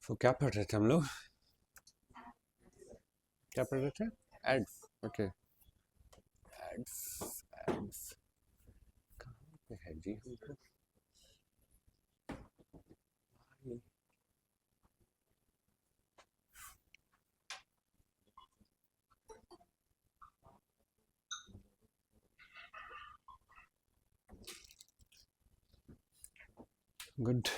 तो क्या पढ़ रहे थे हम लोग? क्या पढ़ रहे थे? एड्स। ओके। एड्स। एड्स कहाँ पे है जी हमको? गुड।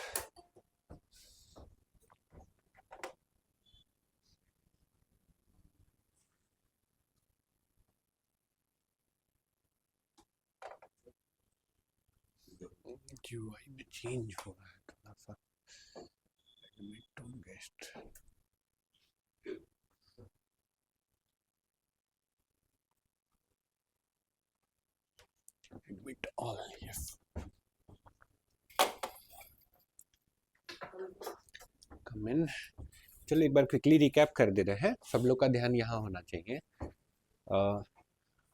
यूआई में चेंज हो रहा है थोड़ा सा। Guest admit all. यस। कम इन। चलो एक बार क्विकली रिकैप कर दे रहे हैं। सब लोग का ध्यान यहाँ होना चाहिए।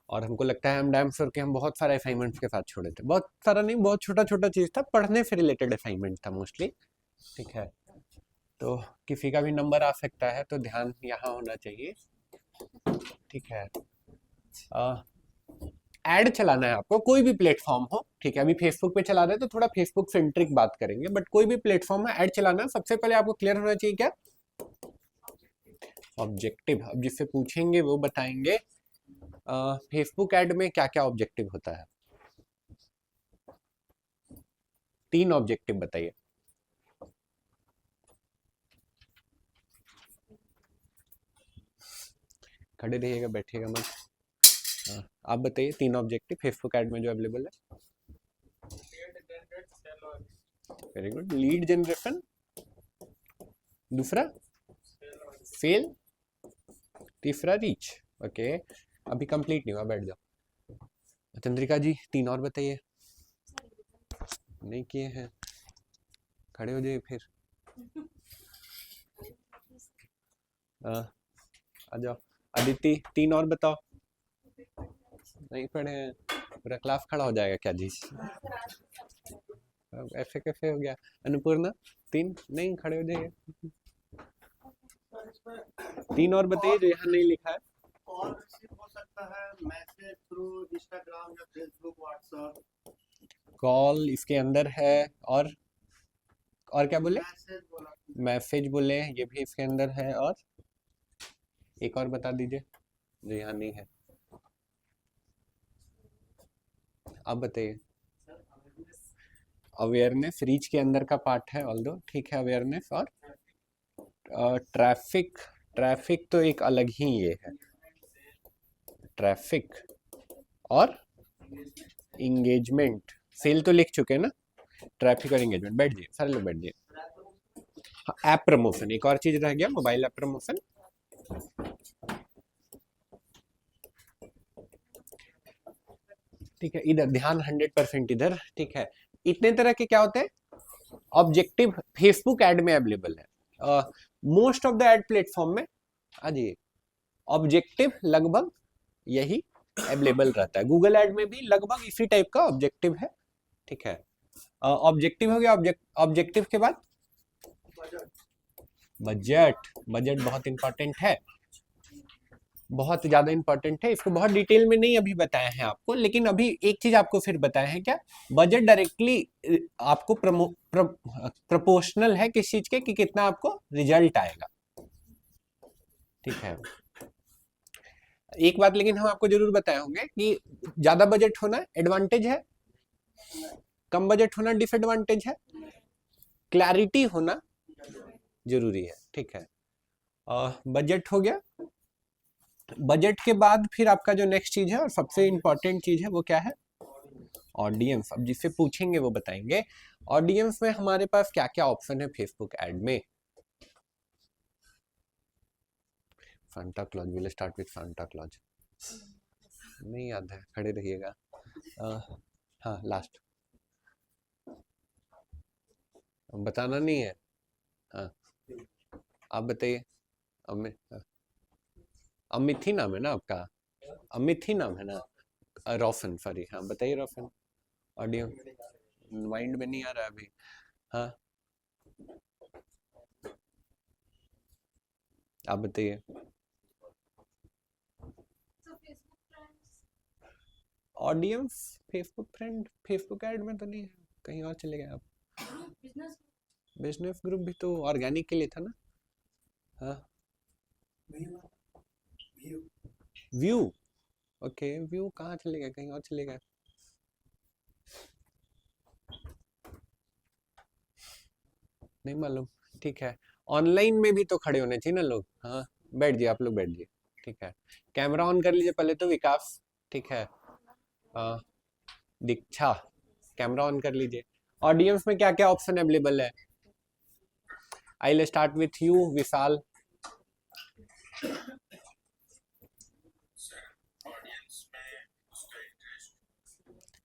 और हमको लगता है हम डैम श्योर के हम बहुत सारे असाइनमेंट्स के साथ छोड़े थे। बहुत सारा नहीं, बहुत छोटा छोटा चीज़ था, पढ़ने से रिलेटेड असाइनमेंट था मोस्टली। ठीक है, तो किसी का भी नंबर आ सकता है, तो ध्यान यहाँ होना चाहिए। ठीक है। ऐड चलाना है आपको, कोई भी प्लेटफॉर्म हो। ठीक है, अभी फेसबुक पे चला रहे हैं तो थोड़ा फेसबुक सेंट्रिक बात करेंगे, बट कोई भी प्लेटफॉर्म में ऐड चलाना है, सबसे पहले आपको क्लियर होना चाहिए क्या? ऑब्जेक्टिव। अब जिससे पूछेंगे वो बताएंगे फेसबुक ऐड में क्या क्या ऑब्जेक्टिव होता है। 3 ऑब्जेक्टिव बताइए। खड़े रहिएगा, बैठिएगा मत। आप बताइए 3 ऑब्जेक्टिव फेसबुक ऐड में जो अवेलेबल है। Very good. लीड जनरेशन, दूसरा सेल, तीसरा रीच। ओके, अभी कंप्लीट नहीं हुआ, बैठ जाओ। चंद्रिका जी 3 और बताइए। नहीं किए हैं, खड़े हो जाइए फिर। आ जाओ। अदिति 3 और बताओ। नहीं पढ़े हैं, पूरा क्लास खड़ा हो जाएगा क्या जी? अब ऐसे कैसे हो गया? अन्नपूर्णा 3 नहीं, खड़े हो जाइए। 3 और बताइए जो यहाँ नहीं लिखा है। कॉल रिसीव हो सकता है, मैसेज थ्रू इंस्टाग्राम या फेसबुक व्हाट्सएप। कॉल इसके अंदर है, और क्या बोले? मैसेज बोला। मैसेज बोले, ये भी इसके अंदर है, और एक और बता दीजिए जो यहाँ नहीं है। आप बताइए। अवेयरनेस रीच के अंदर का पार्ट है ऑल दो, ठीक है। अवेयरनेस और ट्रैफिक। ट्रैफिक तो एक अलग ही ये है। ट्रैफिक और इंगेजमेंट। सेल तो लिख चुके हैं ना। ट्रैफिक और इंगेजमेंट, बैठ जाइए सारे लोग बैठ जाइए। हाँ, ऐप प्रमोशन एक और चीज रह गया, मोबाइल ऐप प्रमोशन। ठीक है, इधर ध्यान 100% इधर। ठीक है, इतने तरह के क्या होते हैं ऑब्जेक्टिव फेसबुक ऐड में अवेलेबल है। Most of the add platform में आ जाइए, ऑब्जेक्टिव लगभग यही अवेलेबल रहता है। गूगल ऐड में भी लगभग इसी टाइप का ऑब्जेक्टिव है। ठीक है, ऑब्जेक्टिव हो गया। ऑब्जेक्टिव के बाद बजट। बजट बहुत इंपॉर्टेंट है, बहुत ज्यादा इंपॉर्टेंट है। इसको बहुत डिटेल में नहीं अभी बताया है आपको, लेकिन अभी एक चीज आपको फिर बताया है क्या, बजट डायरेक्टली आपको प्रोपोर्शनल है किस चीज के, कि कितना आपको रिजल्ट आएगा। ठीक है, एक बात लेकिन हम आपको जरूर बताए होंगे कि ज्यादा बजट होना एडवांटेज है, कम बजट होना डिसएडवांटेज है, क्लैरिटी होना जरूरी है। ठीक है, बजट हो गया। बजट के बाद फिर आपका जो नेक्स्ट चीज है और सबसे इंपॉर्टेंट चीज है वो क्या है? ऑडियंस। अब जिससे पूछेंगे वो बताएंगे। ऑडियंस में हमारे पास क्या क्या ऑप्शन है फेसबुक ऐड में। Santa Claus, will start with Santa Claus. नहीं याद है, खड़े रहिएगा। हाँ, लास्ट बताना नहीं है। हाँ, आप बताइए। अमित, अमित ही नाम है ना आपका? अमित ही नाम है ना? रोशन, सॉरी। हाँ बताइए रोशन। ऑडियो माइंड में नहीं आ रहा अभी। हाँ, आप बताइए। Audience, Facebook friend, Facebook ad में तो नहीं है, कहीं और चले गए आप। बिजनेस ग्रुप भी तो ऑर्गेनिक के लिए था ना। हाँ, व्यू, ओके, व्यू कहाँ चले गए, कहीं और चले गए। नहीं मालूम, ठीक है। ऑनलाइन में भी तो खड़े होने चाहिए ना लोग। हाँ, बैठ जाइए, आप लोग बैठ जाइए, ठीक है। कैमरा ऑन कर लीजिए पहले तो, विकास, ठीक है। हाँ, दीक्षा, कैमरा ऑन कर लीजिए। ऑडियंस में क्या क्या ऑप्शन अवेलेबल है? I will start with you, Vishal.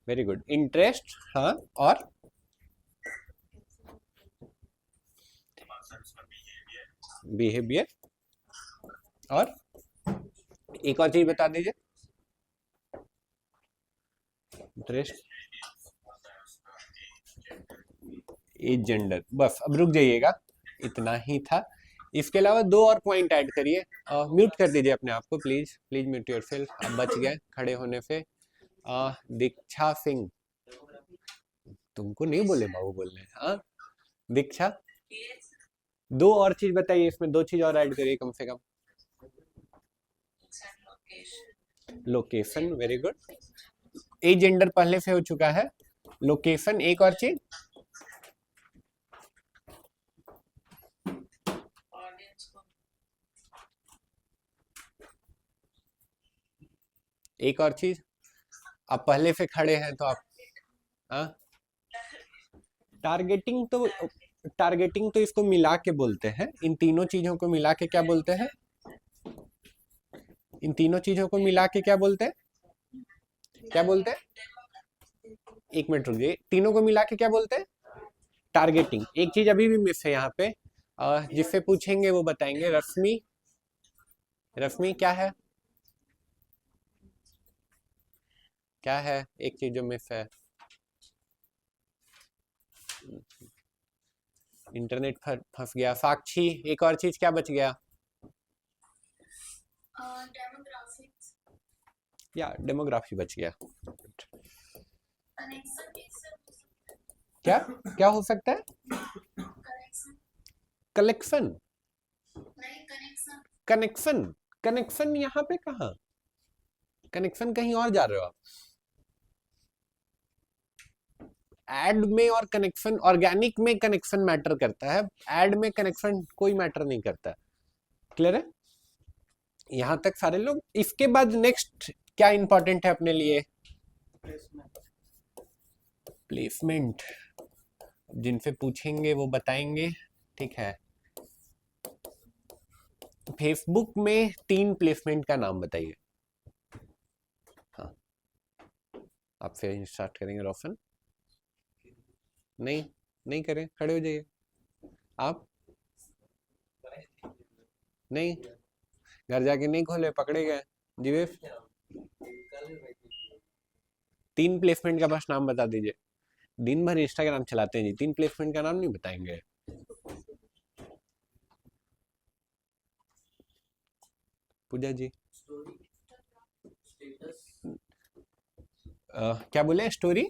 Very good, interest, हाँ, और बिहेवियर, और एक और चीज बता दीजिए। इंटरेस्ट, एज, जेंडर, बस अब रुक जाइएगा, इतना ही था। इसके अलावा दो और पॉइंट ऐड करिए। म्यूट कर दीजिए अपने आप को, प्लीज प्लीज म्यूट योरसेल्फ, आप बच गए खड़े होने से। दीक्षा सिंह, तुमको नहीं बोले बाबू बोलने, हाँ। दीक्षा, दो और चीज बताइए, इसमें दो चीज और ऐड करिए कम से कम। Location, very good. Age, gender पहले से हो चुका है। लोकेशन, एक और चीज। एक और चीज, आप पहले से खड़े हैं तो आप, हाँ। टारगेटिंग तो इसको मिला के बोलते हैं, इन तीनों चीजों को मिला के क्या बोलते हैं? इन तीनों चीजों को मिला के क्या बोलते हैं? क्या बोलते हैं? एक मिनट रुकिए, तीनों को मिला के क्या बोलते हैं? टारगेटिंग। एक चीज अभी भी मिस है यहाँ पे, जिससे पूछेंगे वो बताएंगे। रश्मि, रश्मि क्या है? क्या है एक चीज जो मिस है? इंटरनेट फंस गया। साक्षी, एक और चीज क्या बच गया? या डेमोग्राफी बच गया। क्या क्या हो सकता है? कलेक्शन, कनेक्शन, कनेक्शन यहाँ पे कहाँ? कनेक्शन कहीं और जा रहे हो आप। एड में और कनेक्शन, ऑर्गेनिक में कनेक्शन मैटर करता है, एड में कनेक्शन कोई मैटर नहीं करता। क्लियर है यहाँ तक सारे लोग? इसके बाद नेक्स्ट क्या इंपॉर्टेंट है अपने लिए? प्लेसमेंट, जिनसे पूछेंगे वो बताएंगे, ठीक है। फेसबुक में 3 प्लेसमेंट का नाम बताइए। हाँ, आप फिर स्टार्ट करेंगे रोशन? नहीं, नहीं करें, खड़े हो जाइए आप। नहीं, घर जाके नहीं खोले, पकड़े गए। जीवेश, 3 प्लेसमेंट का बस नाम बता दीजिए। दिन भर इंस्टाग्राम चलाते हैं जी, 3 प्लेसमेंट का नाम नहीं बताएंगे? पूजा जी, क्या बोले? स्टोरी,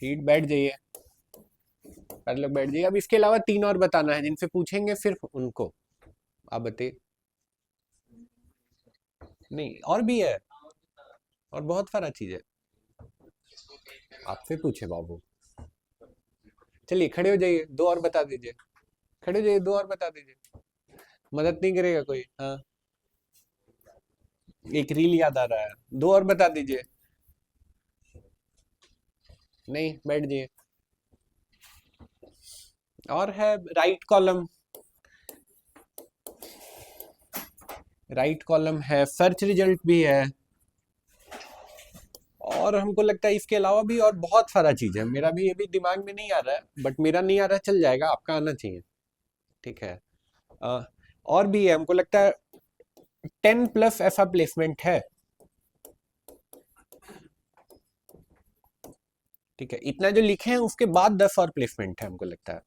फीड, बैठ जाइए, कर लो, बैठ जाइए। अब इसके अलावा 3 और बताना है, जिनसे पूछेंगे सिर्फ उनको। आप बताइए। नहीं, और भी है, और बहुत सारा चीज है। आपसे पूछे बाबू। चलिए खड़े हो जाइए, 2 और बता दीजिए। खड़े हो जाइए, 2 और बता दीजिए। मदद नहीं करेगा कोई? हाँ, एक रील याद आ रहा है, 2 और बता दीजिए। नहीं, बैठ जाइए। और है राइट कॉलम, राइट कॉलम है, सर्च रिजल्ट भी है, और हमको लगता है इसके अलावा भी और बहुत सारा चीज है। मेरा भी ये भी दिमाग में नहीं आ रहा है, बट मेरा नहीं आ रहा, चल जाएगा, आपका आना चाहिए, ठीक है। और भी है, हमको लगता है 10+ ऐसा प्लेसमेंट है। ठीक है, इतना जो लिखे हैं उसके बाद 10 और प्लेसमेंट है हमको लगता है।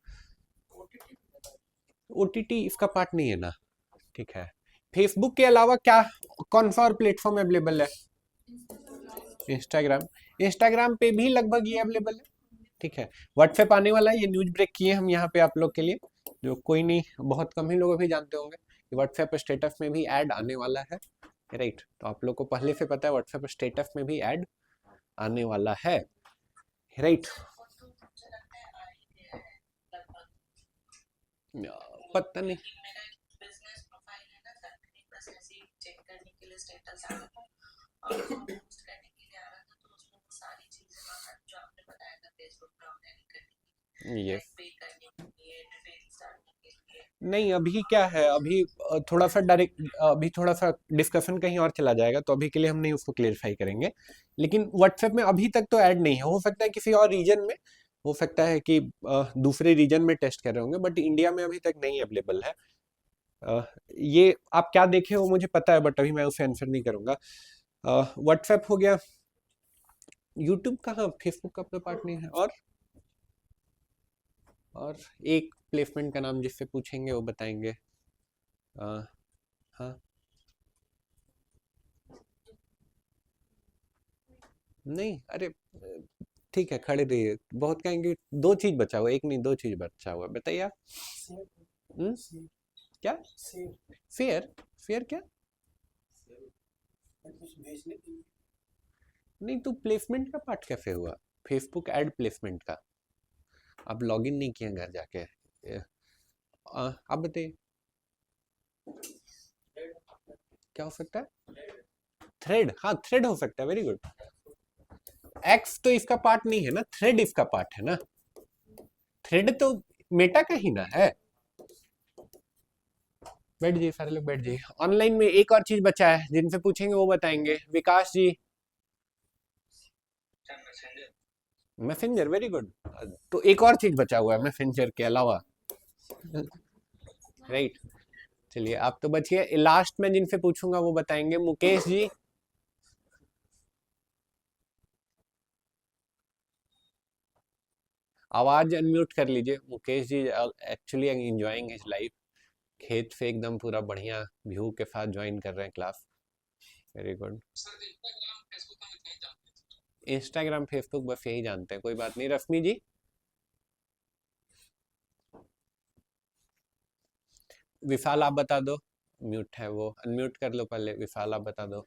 ओटीटी इसका पार्ट नहीं है ना। ठीक है, फेसबुक के अलावा क्या कौन सा और प्लेटफॉर्म अवेलेबल है? इंस्टाग्राम, इंस्टाग्राम पे भी लगभग ये अवेलेबल है। ठीक है, व्हाट्सएप आने वाला है, ये न्यूज ब्रेक किए हम यहाँ पे आप लोग के लिए, जो कोई नहीं, बहुत कम ही लोग अभी जानते होंगे कि व्हाट्सएप स्टेटस में भी ऐड आने वाला है। राइट, तो आप लोग को पहले से पता है व्हाट्सएप स्टेटस में भी ऐड आने वाला है। राइट, पता नहीं, ये नहीं, अभी क्या है, अभी थोड़ा सा डायरेक्ट, अभी थोड़ा सा डिस्कशन कहीं और चला जाएगा, तो अभी के लिए हम नहीं उसको क्लेरिफाई करेंगे। लेकिन व्हाट्सएप में अभी तक तो ऐड नहीं है, हो सकता है किसी और रीजन में, हो सकता है कि दूसरे रीजन में टेस्ट कर रहे होंगे, बट इंडिया में अभी तक नहीं अवेलेबल है। ये आप क्या देखे हो मुझे पता है, बट अभी मैं उसे आंसर नहीं करूंगा। व्हाट्सएप हो गया, यूट्यूब कहाँ, फेसबुक का अपना पार्ट नहीं है, और एक प्लेसमेंट का नाम जिससे पूछेंगे वो बताएंगे। हाँ, नहीं, अरे ठीक है, खड़े रहिए, बहुत कहेंगे। दो चीज बचा हुआ, एक नहीं दो चीज बचा हुआ, बताइए आप। हम्म, क्या? फेयर, फेयर क्या? नहीं, तो प्लेसमेंट का पार्ट कैसे हुआ? फेसबुक एड प्लेसमेंट का आप लॉगिन नहीं किए घर जाके, आप बताइए क्या हो सकता है? थ्रेड, हाँ थ्रेड हो सकता है, वेरी गुड। एक्स तो इसका पार्ट नहीं है ना, थ्रेड इसका पार्ट है ना, थ्रेड तो मेटा का ही ना है। बैठ जाइए सारे लोग, बैठ जाइए। ऑनलाइन में एक और चीज बचा है, जिनसे पूछेंगे वो बताएंगे। विकास जी, मैसेंजर, वेरी गुड। तो एक और चीज बचा हुआ है मैसेंजर के अलावा। राइट, चलिए आप तो बच गए। लास्ट में जिनसे पूछूंगा वो बताएंगे। मुकेश जी, आवाज अनम्यूट कर लीजिए। Mukesh ji actually enjoying his life, खेत से एकदम पूरा बढ़िया व्यू के साथ ज्वाइन कर रहे हैं class, very good. Instagram Facebook बस यही जानते हैं, कोई बात नहीं। रश्मि जी, विशाल आप बता दो, म्यूट है वो, अनम्यूट कर लो पहले। विशाल आप बता दो।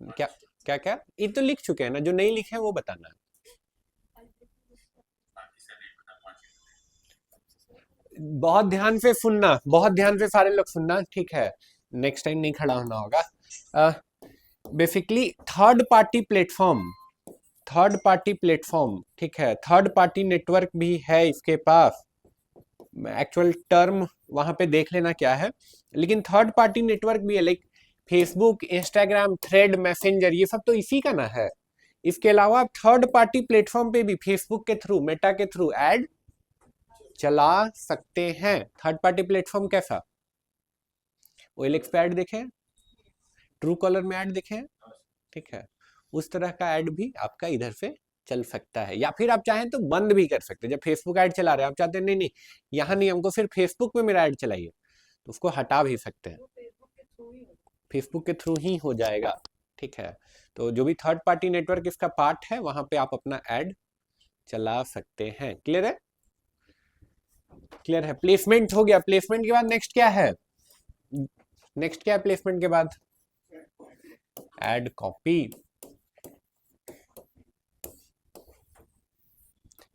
क्या क्या क्या? ये तो लिख चुके हैं ना, जो नहीं लिखे हैं वो बताना। बहुत ध्यान से सुनना, बहुत ध्यान से सारे लोग सुनना, ठीक है? नेक्स्ट टाइम नहीं खड़ा होना होगा। Basically third party platform, third party platform, ठीक है, थर्ड पार्टी नेटवर्क भी है इसके पास। एक्चुअल टर्म वहां पे देख लेना क्या है, लेकिन थर्ड पार्टी नेटवर्क भी है, like Facebook, Instagram, thread, messenger, ये सब तो इसी का ना है। इसके अलावा आप थर्ड पार्टी प्लेटफॉर्म पे भी फेसबुक के थ्रू, मेटा के थ्रू ऐड चला सकते हैं। थर्ड पार्टी प्लेटफॉर्म कैसा? ओएलएक्स पे ऐड देखे, ट्रू कॉलर में ऐड देखे, ठीक है, उस तरह का ऐड भी आपका इधर से चल सकता है। या फिर आप चाहें तो बंद भी कर सकते हैं। जब फेसबुक ऐड चला रहे हैं, आप चाहते हैं नहीं नहीं यहाँ नहीं, हमको सिर्फ फेसबुक में मेरा ऐड चलाइए, तो उसको हटा भी सकते हैं, फेसबुक के थ्रू ही हो जाएगा। ठीक है, तो जो भी थर्ड पार्टी नेटवर्क इसका पार्ट है, वहां पे आप अपना ऐड चला सकते हैं। क्लियर है? क्लियर है। प्लेसमेंट हो गया, प्लेसमेंट के बाद नेक्स्ट क्या है? नेक्स्ट क्या है प्लेसमेंट के बाद? Add copy.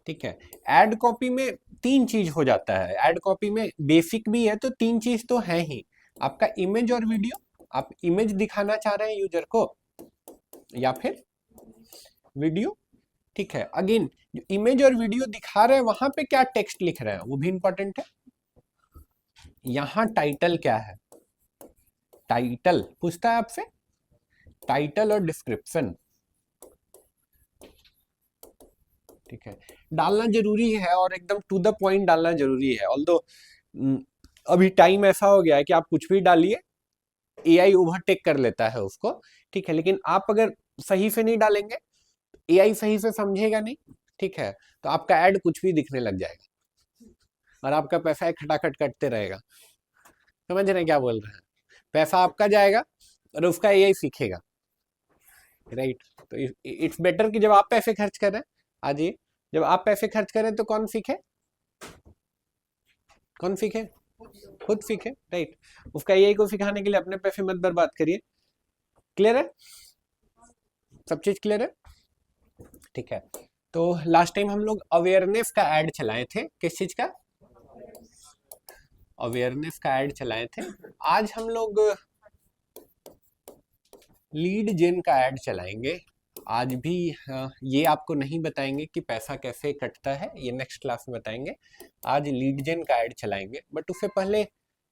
ठीक है, ऐड कॉपी में तीन चीज हो जाता है। ऐड कॉपी में बेसिक भी है, तो तीन चीज तो है ही। आपका इमेज और वीडियो, आप इमेज दिखाना चाह रहे हैं यूजर को, या फिर वीडियो। ठीक है, अगेन जो इमेज और वीडियो दिखा रहे हैं वहां पे क्या टेक्स्ट लिख रहे हैं वो भी इंपॉर्टेंट है। यहां टाइटल क्या है? टाइटल पूछता है आपसे, टाइटल और डिस्क्रिप्शन। ठीक है, डालना जरूरी है और एकदम टू द पॉइंट डालना जरूरी है। ऑल्दो अभी टाइम ऐसा हो गया है कि आप कुछ भी डालिए, एआई ओवरटेक कर लेता है उसको, ठीक है। लेकिन आप अगर सही से नहीं डालेंगे, एआई सही से समझेगा नहीं, ठीक है, तो आपका ऐड कुछ भी दिखने लग जाएगा और आपका पैसा खटाखट कटते रहेगा। समझ रहे हैं क्या बोल रहे हैं? पैसा आपका जाएगा और उसका एआई सीखेगा, राइट। तो इट्स बेटर कि जब आप पैसे खर्च करें, आज ये जब आप पैसे खर्च करें तो कौन सीखे? कौन सीखे? खुद सीखे, राइट। उसका एआई को सिखाने के लिए अपने पैसे मत बर्बाद करिए। क्लियर है? सब चीज क्लियर है? ठीक है। तो लास्ट टाइम हम लोग अवेयरनेस का ऐड चलाए थे। किस चीज का? अवेयरनेस का ऐड चलाए थे। आज हम लोग लीड जेन का ऐड चलाएंगे। आज भी ये आपको नहीं बताएंगे कि पैसा कैसे कटता है, ये नेक्स्ट क्लास में बताएंगे। आज लीड जेन का ऐड चलाएंगे, बट उससे पहले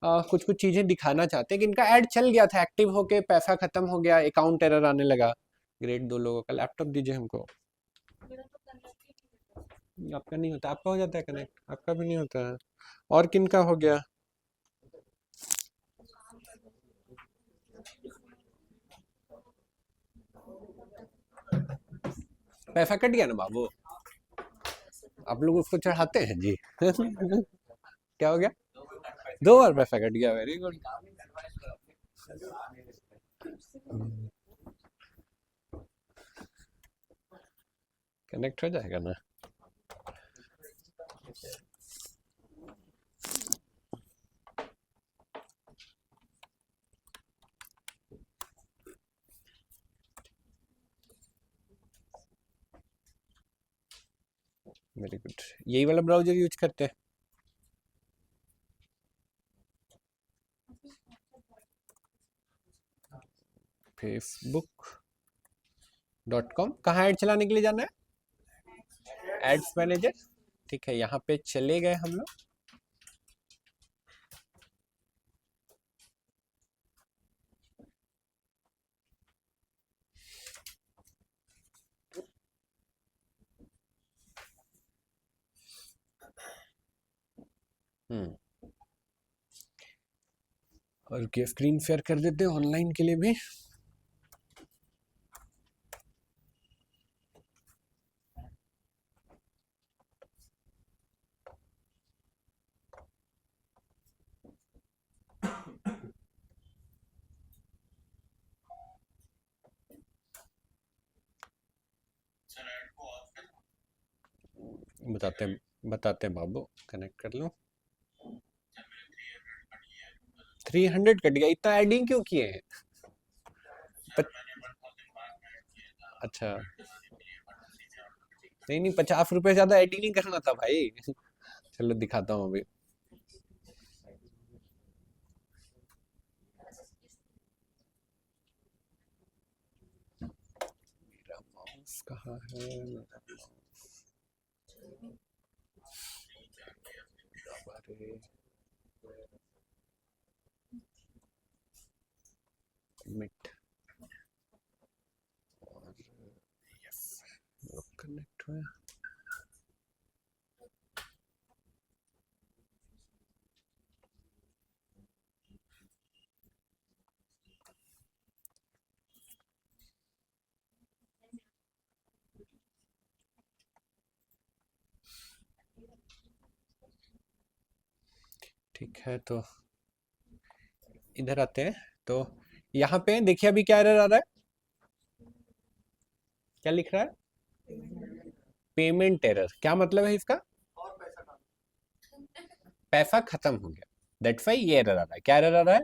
कुछ कुछ चीजें दिखाना चाहते हैं कि इनका ऐड चल गया था, एक्टिव होके पैसा खत्म हो गया, अकाउंट एरर आने लगा। ग्रेड 2 लोगों का लैपटॉप दीजिए हमको। आपका नहीं होता? आपका हो जाता है कनेक्ट? आपका भी नहीं होता है। और किन का हो गया? पैसा कट गया ना बाबू? आप लोग उसको चढ़ाते हैं जी? क्या हो गया? 2 बार पैसा कट गया, वेरी गुड। कनेक्ट हो जाएगा ना? Very good. यही वाला ब्राउजर यूज करते हैं? facebook.com। कहाँ ऐड चलाने के लिए जाना है? एड्स मैनेजर, ठीक है। यहाँ पे चले गए हम लोग। और स्क्रीन शेयर कर देते हैं ऑनलाइन के लिए भी। बताते बाबू, कनेक्ट कर लो। 300 कट गया? इतना एडिंग क्यों किए हैं? अच्छा, नहीं नहीं, 50 रुपए ज्यादा एडिंग नहीं करना था भाई। चलो दिखाता हूँ अभी। मेरा माउस कहाँ है? मिट और यस, कनेक्ट हुआ। ठीक है, तो इधर आते हैं। तो यहाँ पे देखिए अभी क्या एरर आ रहा है? क्या लिख रहा है? Payment error. क्या मतलब है इसका? और पैसा डालो। पैसा खत्म हो गया, दैट्स व्हाई ये एरर आ रहा है। क्या एरर आ रहा है?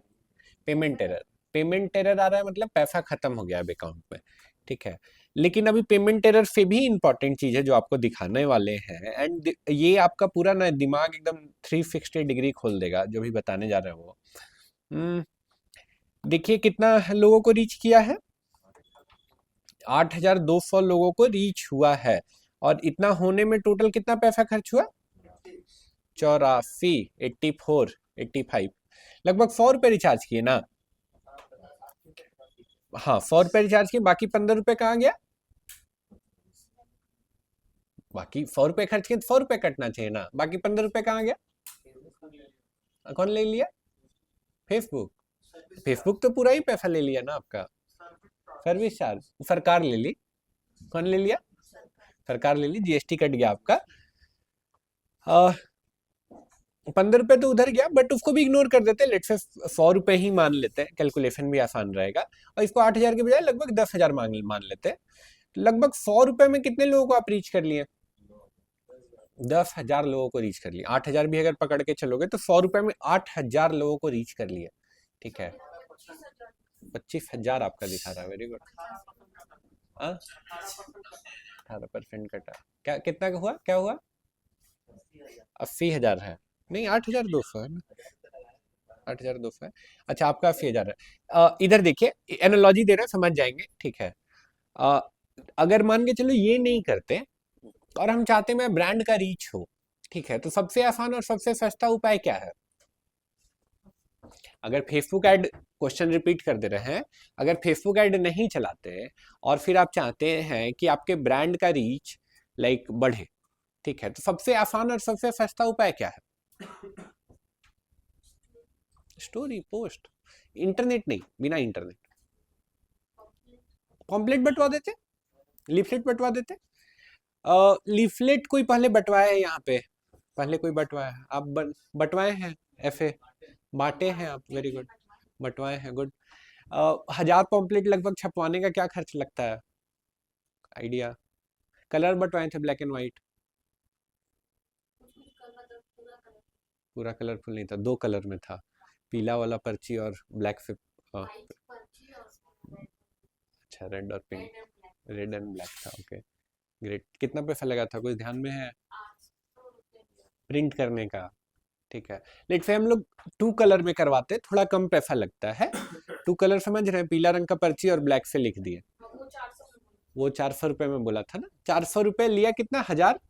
Payment error. पेमेंट एरर आ रहा है मतलब पैसा खत्म हो गया अब अकाउंट में, ठीक है। लेकिन अभी पेमेंट एरर से भी इंपॉर्टेंट चीज है जो आपको दिखाने वाले हैं, एंड ये आपका पूरा ना दिमाग एकदम 360 डिग्री खोल देगा जो भी बताने जा रहे हैं वो। देखिए कितना लोगों को रीच किया है? 8,200 लोगों को रीच हुआ है। और इतना होने में टोटल कितना पैसा खर्च हुआ? 84, 84, 85, लगभग 100 रुपए रिचार्ज किए ना? हाँ, 100 रुपए रिचार्ज किए, बाकी 15 रुपए कहाँ गया? बाकी 100 रुपए खर्च किए तो 100 रुपए कटना चाहिए ना, बाकी 15 रुपए कहाँ गया? कौन ले लिया? फेसबुक। फेसबुक तो पूरा ही पैसा ले लिया ना आपका, सर्विस चार्ज सरकार ले ली। कौन ले लिया? सरकार ले ली, जीएसटी कट गया आपका। 15 रुपए तो उधर गया, बट उसको भी इग्नोर कर देते हैं, लेट्स से 100 रुपए ही मान लेते हैं, कैलकुलेशन भी आसान रहेगा। और इसको 8,000 के बजाय लगभग 10,000 मान लेते हैं। लगभग 100 रुपए में कितने लोगों को आप रीच कर लिए? 10,000 लोगों को रीच कर लिए। 8,000 भी अगर पकड़ के चलोगे तो 100 रुपए में 8,000 लोगों को रीच कर लिए। ठीक है, 25,000 आपका दिखा रहा है, वेरी गुड। 18% कटा, क्या कितना का हुआ, क्या हुआ? 80,000 है, नहीं 8,200 है ना, 8,200 है। अच्छा, आपका 80,000 है। इधर देखिए, एनालॉजी दे रहे हैं, समझ जाएंगे, ठीक है। अगर मान के चलो ये नहीं करते और हम चाहते हैं मैं ब्रांड का रीच हो, ठीक है, तो सबसे आसान और सबसे सस्ता उपाय क्या है? अगर फेसबुक ऐड, क्वेश्चन रिपीट कर दे रहे हैं, अगर फेसबुक ऐड नहीं चलाते और फिर आप चाहते हैं कि आपके ब्रांड का रीच लाइक बढ़े, ठीक है, तो सबसे आसान और सबसे सस्ता उपाय क्या है? स्टोरी पोस्ट, इंटरनेट नहीं, बिना इंटरनेट। पॉम्पलेट बंटवा देते, लीफलेट बंटवा देते। लीफलेट कोई पहले बंटवाया है यहाँ पे? पहले कोई बंटवाया है? आप बंटवाए हैं? ऐसे बांटे हैं आप, वेरी गुड, बंटवाए हैं, गुड। 1,000 पॉम्पलेट लगभग छपवाने का क्या खर्च लगता है? आइडिया? कलर बंटवाए थे, ब्लैक एंड व्हाइट? पूरा कलरफुल नहीं था, 2 कलर में था, पीला वाला पर्ची और ब्लैक से। अच्छा, रेड और पिंक, रेड एंड ब्लैक था, ओके ग्रेट। कितना पैसा लगा था, कुछ ध्यान में है? प्रिंट करने का, ठीक है। लेट से हम लोग 2 कलर में करवाते, थोड़ा कम पैसा लगता है। 2 कलर समझ रहे हैं, पीला रंग का पर्ची और ब्लैक से लिख दिए। वो 400 रुपए में बोला था ना, 400 रुपए लिया, कितना? 1,000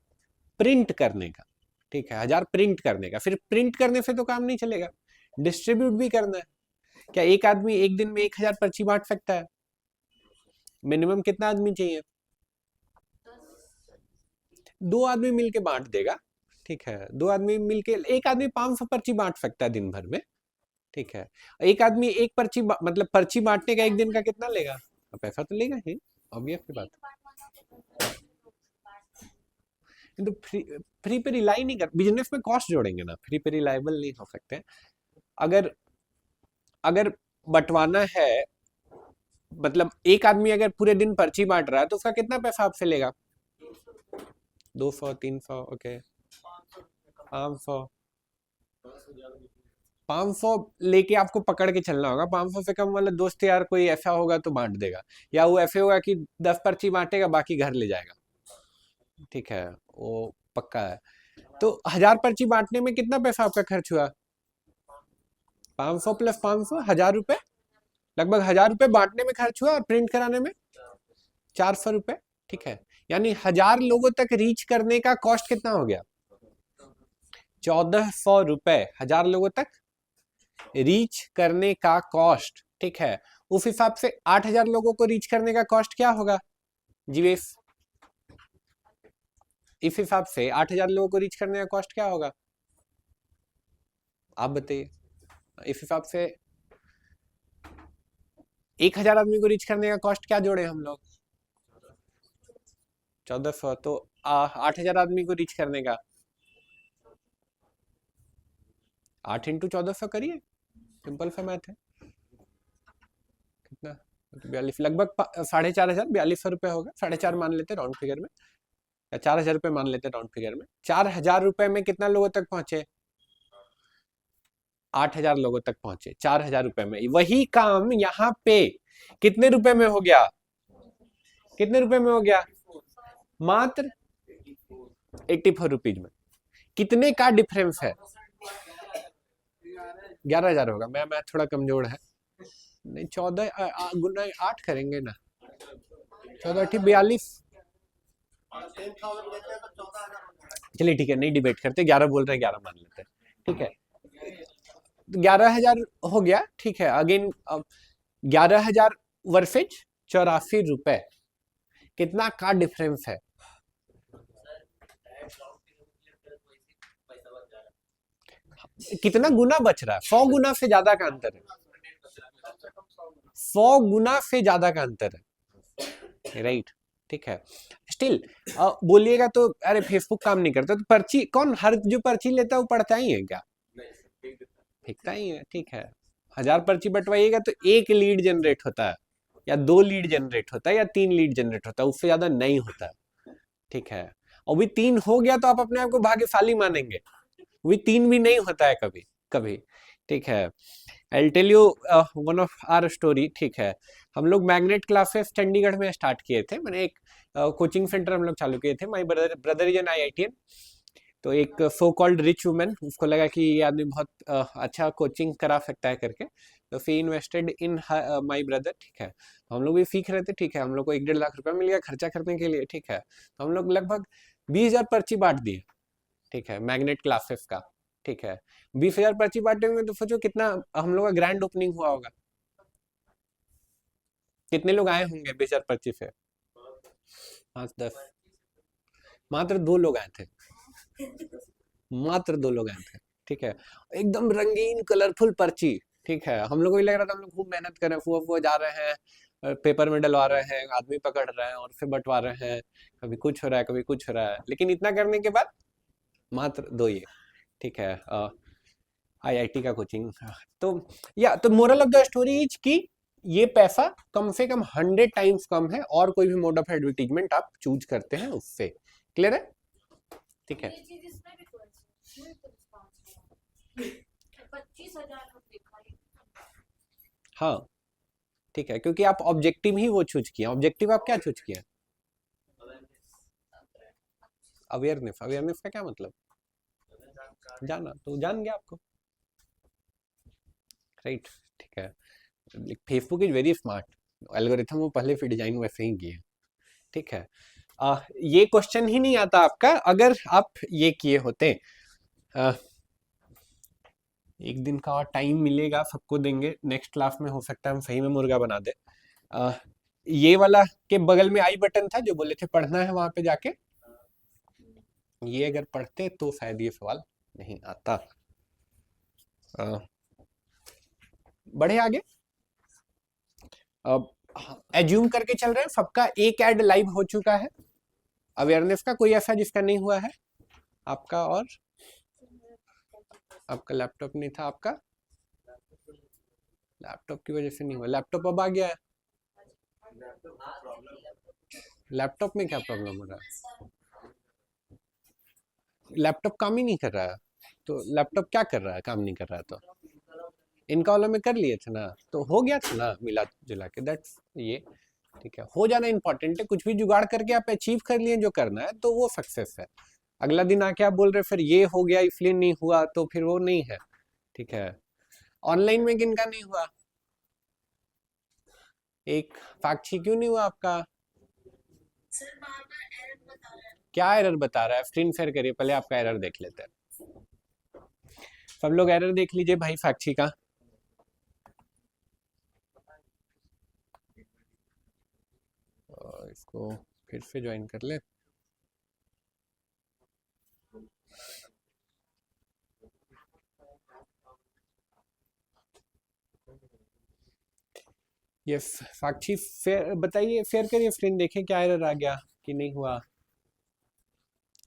प्रिंट करने का, ठीक है, 1,000 प्रिंट करने का। फिर प्रिंट करने से तो काम नहीं चलेगा, डिस्ट्रीब्यूट भी करना है। क्या एक आदमी एक दिन में 1,000 पर्ची बांट सकता है? मिनिमम कितना आदमी चाहिए? 2 आदमी मिलके बांट देगा, ठीक है, 2 आदमी मिलके, एक आदमी 500 पर्ची बांट सकता है दिन भर में, ठीक है। एक आदमी एक पर्ची मतलब पर्ची बांटने का एक दिन का कितना लेगा? पैसा तो लेगा ही, ऑब्वियस की बात। तो फ्री पे रिलाई नहीं कर, बिजनेस में कॉस्ट जोड़ेंगे ना, फ्री पे रिलायबल नहीं हो सकते। अगर अगर बंटवाना है, मतलब एक आदमी अगर पूरे दिन पर्ची बांट रहा है तो उसका कितना पैसा आपसे लेगा? 200, 300, ओके, 500। 500 लेके आपको पकड़ के चलना होगा, 500 से कम वाला दोस्त यार कोई ऐसा होगा तो बांट देगा, या वो ऐसे होगा कि 10 पर्ची बांटेगा, बाकी घर ले जाएगा, ठीक है, वो पक्का है। तो 1,000 पर्ची बांटने में कितना पैसा आपका खर्च हुआ? 500 प्लस 500, 1,000 रुपए, लगभग 1,000 रुपए बांटने में खर्च हुआ और प्रिंट कराने में 400 रुपए, ठीक है। यानी 1,000 लोगों तक रीच करने का कॉस्ट कितना हो गया? 1,400 रुपए, 1,000 लोगों तक रीच करने का कॉस्ट, ठीक है। उस हिसाब से 8,000 लोगों को रीच करने का कॉस्ट क्या होगा जीवेश? इस हिसाब से 8,000 लोगों को रीच करने का कॉस्ट क्या होगा, आप बताइए। इस हिसाब से 1,000 आदमी को रीच करने का कॉस्ट क्या जोड़े हम लोग? 1,400, तो 8,000 आदमी को रीच करने का 8 इंटू 1,400 करिए, सिंपल सा मैथ है। कितना? 42, लगभग 4,500, 4,200 रुपए होगा, 4,500 मान लेते राउंड फिगर में, या 4,000 रुपए मान लेते राउंड फिगर में। 4,000 रुपए में कितना लोगों तक पहुंचे? 8,000 लोगों तक पहुंचे 4,000 रुपए में। वही काम यहाँ पे कितने रुपए में हो गया? कितने रुपए में हो गया? मात्र 84 रुपीज में। कितने का डिफरेंस है? 11,000 होगा। मैं थोड़ा कमजोर है, नहीं 14 गुना 8 करेंगे ना, 14 8 42। चलिए ठीक है, नहीं डिबेट करते, 11 बोल रहे हैं, 11 मान लेते हैं, ठीक है। 11,000 हो गया, ठीक है। अगेन 11,000 वर्सेज 84 रुपए, कितना का डिफरेंस है? कितना गुना बच रहा है? 100 गुना से ज्यादा का अंतर है। से कम 100 गुना। 100 गुना से ज्यादा का अंतर है, राइट? ठीक है। स्टिल बोलिएगा तो अरे फेसबुक काम नहीं करता, तो पर्ची कौन, हर जो पर्ची लेता है वो पढ़ता ही है क्या? फेंकता ही है। ठीक है, 1000 पर्ची बंटवाइएगा तो एक लीड जनरेट होता है, या 2 लीड जनरेट होता है, या 3 लीड जनरेट होता है, उससे ज्यादा नहीं होता है। ठीक है, और भी 3 हो गया तो आप अपने आप को भाग्यशाली मानेंगे, वो 3 भी नहीं होता है कभी कभी। ठीक है, I tell you one of our story. ठीक है, हम लोग मैग्नेट क्लासेस चंडीगढ़ में स्टार्ट किए थे, मैंने एक कोचिंग सेंटर हम लोग चालू किए थे। My brother is an IITian। तो एक सो कॉल्ड रिच वुमन, उसको लगा कि ये आदमी बहुत अच्छा कोचिंग करा सकता है करके, तो she invested in my brother. ठीक है, तो हम लोग भी सीख रहे थे। ठीक है, हम लोग को 1-1.5 लाख रुपया मिल गया खर्चा करने के लिए। ठीक है, तो हम लोग लगभग 20,000 पर्ची बांट दिए। ठीक है, मैग्नेट क्लासेस का। ठीक है, 20,000 पर्ची बांटेंगे तो सोचो कितना हम लोग का ग्रैंड ओपनिंग हुआ होगा, कितने लोग आए होंगे 20,000 पर्ची से? 5-10, मात्र 2 लोग आए थे, मात्र 2 लोग आए थे। ठीक है, एकदम रंगीन कलरफुल पर्ची। ठीक है, हम लोग को भी लग रहा था हम लोग खूब मेहनत कर रहे हैं, फुआ जा रहे हैं, पेपर में डलवा रहे हैं, आदमी पकड़ रहे हैं और फिर बंटवा रहे हैं, कभी कुछ हो रहा है कभी कुछ हो रहा है, लेकिन इतना करने के बाद मात्र 2 ये। ठीक है, IIT का कोचिंग। तो या तो moral of the story is कि ये पैसा कम से कम 100 टाइम्स कम है और कोई भी मोड ऑफ एडवर्टीजमेंट आप चूज करते हैं उससे। क्लियर है? ठीक है, ये चीज इसमें भी कोई तो रिस्पांस है 25,000 देखा ही। हाँ ठीक है, क्योंकि आप ऑब्जेक्टिव ही वो चूज किया। ऑब्जेक्टिव आप क्या चूज किया? अवेयरनेस। अवेयरनेस का क्या मतलब? जाना, तो जान गया आपको, राइट? ठीक है, Facebook is very smart, algorithm वो पहले से डिजाइन वैसे ही किए। ठीक है, ये क्वेश्चन ही नहीं आता आपका अगर आप ये किए होते। एक दिन का और टाइम मिलेगा, सबको देंगे, नेक्स्ट क्लास में हो सकता है हम सही में मुर्गा बना दे। ये वाला के बगल में आई बटन था जो बोले थे पढ़ना है वहां पे जाके, ये अगर पढ़ते तो शायद ये सवाल नहीं आता। बढ़े आगे। अब एज्यूम करके चल रहे हैं सबका एक ऐड लाइव हो चुका है अवेयरनेस का, कोई ऐसा जिसका नहीं हुआ है? आपका और आपका लैपटॉप नहीं था, आपका लैपटॉप की वजह से नहीं हुआ। लैपटॉप अब आ गया है। लैपटॉप में क्या प्रॉब्लम हो रहा है? लैपटॉप काम ही नहीं कर रहा है, तो लैपटॉप क्या कर रहा है, काम नहीं कर रहा है? तो इनका वाला में कर लिए थे ना, तो हो गया था ना मिला जुला के, दैट्स ये। ठीक है, हो जाना इंपॉर्टेंट है। कुछ भी जुगाड़ करके आप अचीव कर लिए जो करना है तो वो सक्सेस है। अगला दिन आके आप बोल रहे फिर ये हो गया इसलिए नहीं हुआ, तो फिर वो नहीं है। ठीक है, ऑनलाइन में किन का नहीं हुआ? एक साक्षी क्यों नहीं हुआ आपका? सर बार-बार एरर बता रहा है। क्या एरर बता रहा है? स्क्रीन शेयर करिए, पहले आपका एरर देख लेते हैं। सब लोग एरर देख लीजिए भाई साक्षी का। इसको फिर से ज्वाइन कर ले। ये साक्षी बताइए, शेयर करिए स्क्रीन, देखें क्या एरर आ गया कि नहीं हुआ।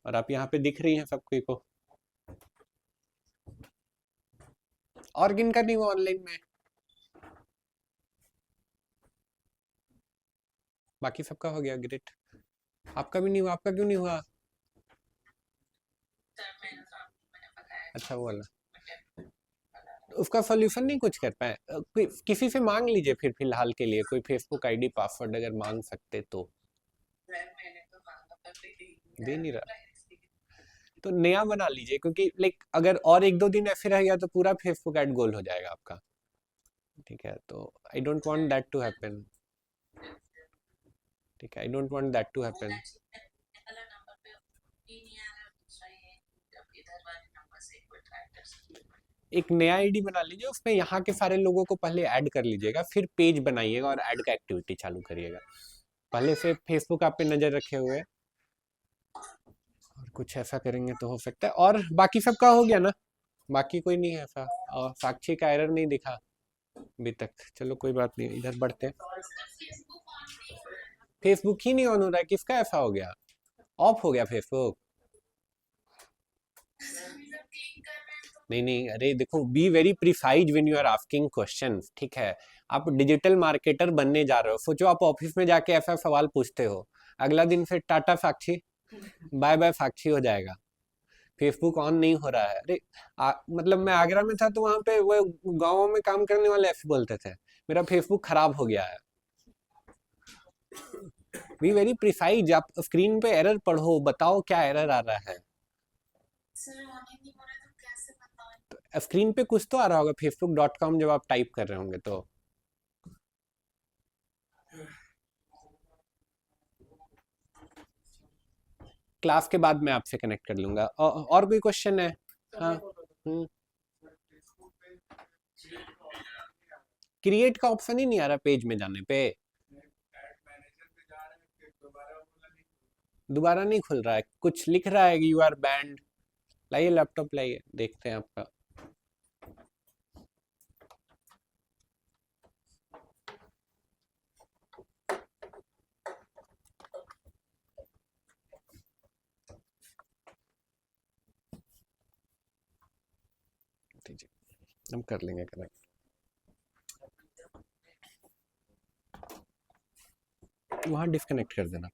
और आप यहाँ पे दिख रही हैं सबको को। और किन का नहीं हुआ ऑनलाइन में? बाकी सबका हो गया, ग्रेट। आपका भी नहीं हुआ, आपका क्यों नहीं हुआ? अच्छा वो वाला, उसका सॉल्यूशन नहीं कुछ कर पाए? किसी से मांग लीजिए फिर फिलहाल के लिए, कोई फेसबुक आईडी पासवर्ड अगर मांग सकते तो। दे नहीं रहा तो नया बना लीजिए, क्योंकि लाइक अगर और 1-2 दिन ऐसे रह गया तो पूरा फेसबुक ऐड गोल हो जाएगा आपका। ठीक है, तो I don't want that to happen. ठीक है, I don't want that to happen. एक नया आईडी बना लीजिए, उसमें यहाँ के सारे लोगों को पहले ऐड कर लीजिएगा, फिर पेज बनाइएगा और ऐड का एक्टिविटी चालू करिएगा। पहले से फेसबुक आप पे नजर रखे हुए, और कुछ ऐसा करेंगे तो हो सकता है। और बाकी सबका हो गया ना? बाकी कोई नहीं है ऐसा? और साक्षी का एरर नहीं दिखा? अभी तक। चलो कोई बात नहीं, इधर बढ़ते हैं। फेसबुक ही नहीं ऑन हो रहा है, किसका ऐसा हो गया? ऑफ हो गया फेसबुक? नहीं नहीं, अरे देखो, be very precise when you are asking question, ठीक है? आप डिजिटल मार्केटर बनने जा रहे हो, सोचो आप ऑफिस में जाके ऐसा सवाल पूछते हो, अगला दिन फिर टाटा साक्षी, बाय बाय साक्षी हो जाएगा। फेसबुक ऑन नहीं हो रहा है। अरे मतलब मैं आगरा में था तो वहां पे वो गाँव में काम करने वाले ऐसे बोलते थे, मेरा फेसबुक खराब हो गया है। बी वेरी प्रिसाइज, आप स्क्रीन पे एरर पढ़ो, बताओ क्या एरर आ रहा है। तो स्क्रीन पे कुछ तो आ रहा होगा facebook.com जब आप टाइप कर रहे होंगे तो। क्लास के बाद मैं आपसे कनेक्ट कर लूंगा। और कोई क्वेश्चन है? हाँ। क्रिएट का ऑप्शन ही नहीं आ रहा पेज में जाने पे, दोबारा नहीं खुल रहा है, कुछ लिख रहा है यू आर बैंड। लाइए लैपटॉप लाइए, देखते हैं आपका। हम कर लेंगे कनेक्ट। वहां डिस्कनेक्ट कर देना।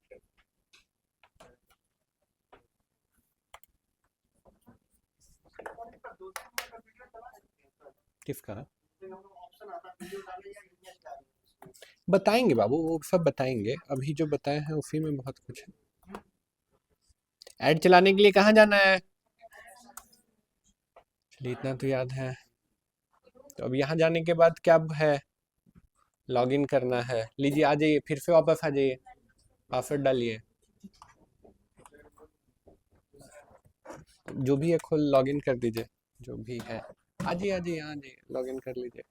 किसका? बताएंगे बाबू, वो सब बताएंगे, अभी जो बताए हैं उसी में बहुत कुछ है। ऐड चलाने के लिए कहाँ जाना है? चलिए इतना तो याद है। तो अब यहाँ जाने के बाद क्या है? लॉगिन करना है। लीजिए आ जाइए, फिर से वापस आ जाइए, पासवर्ड डालिए, जो भी है खोल लॉगिन कर दीजिए, जो भी है। आ जाइए आ जाइए, आ जाइए, लॉगिन कर लीजिए।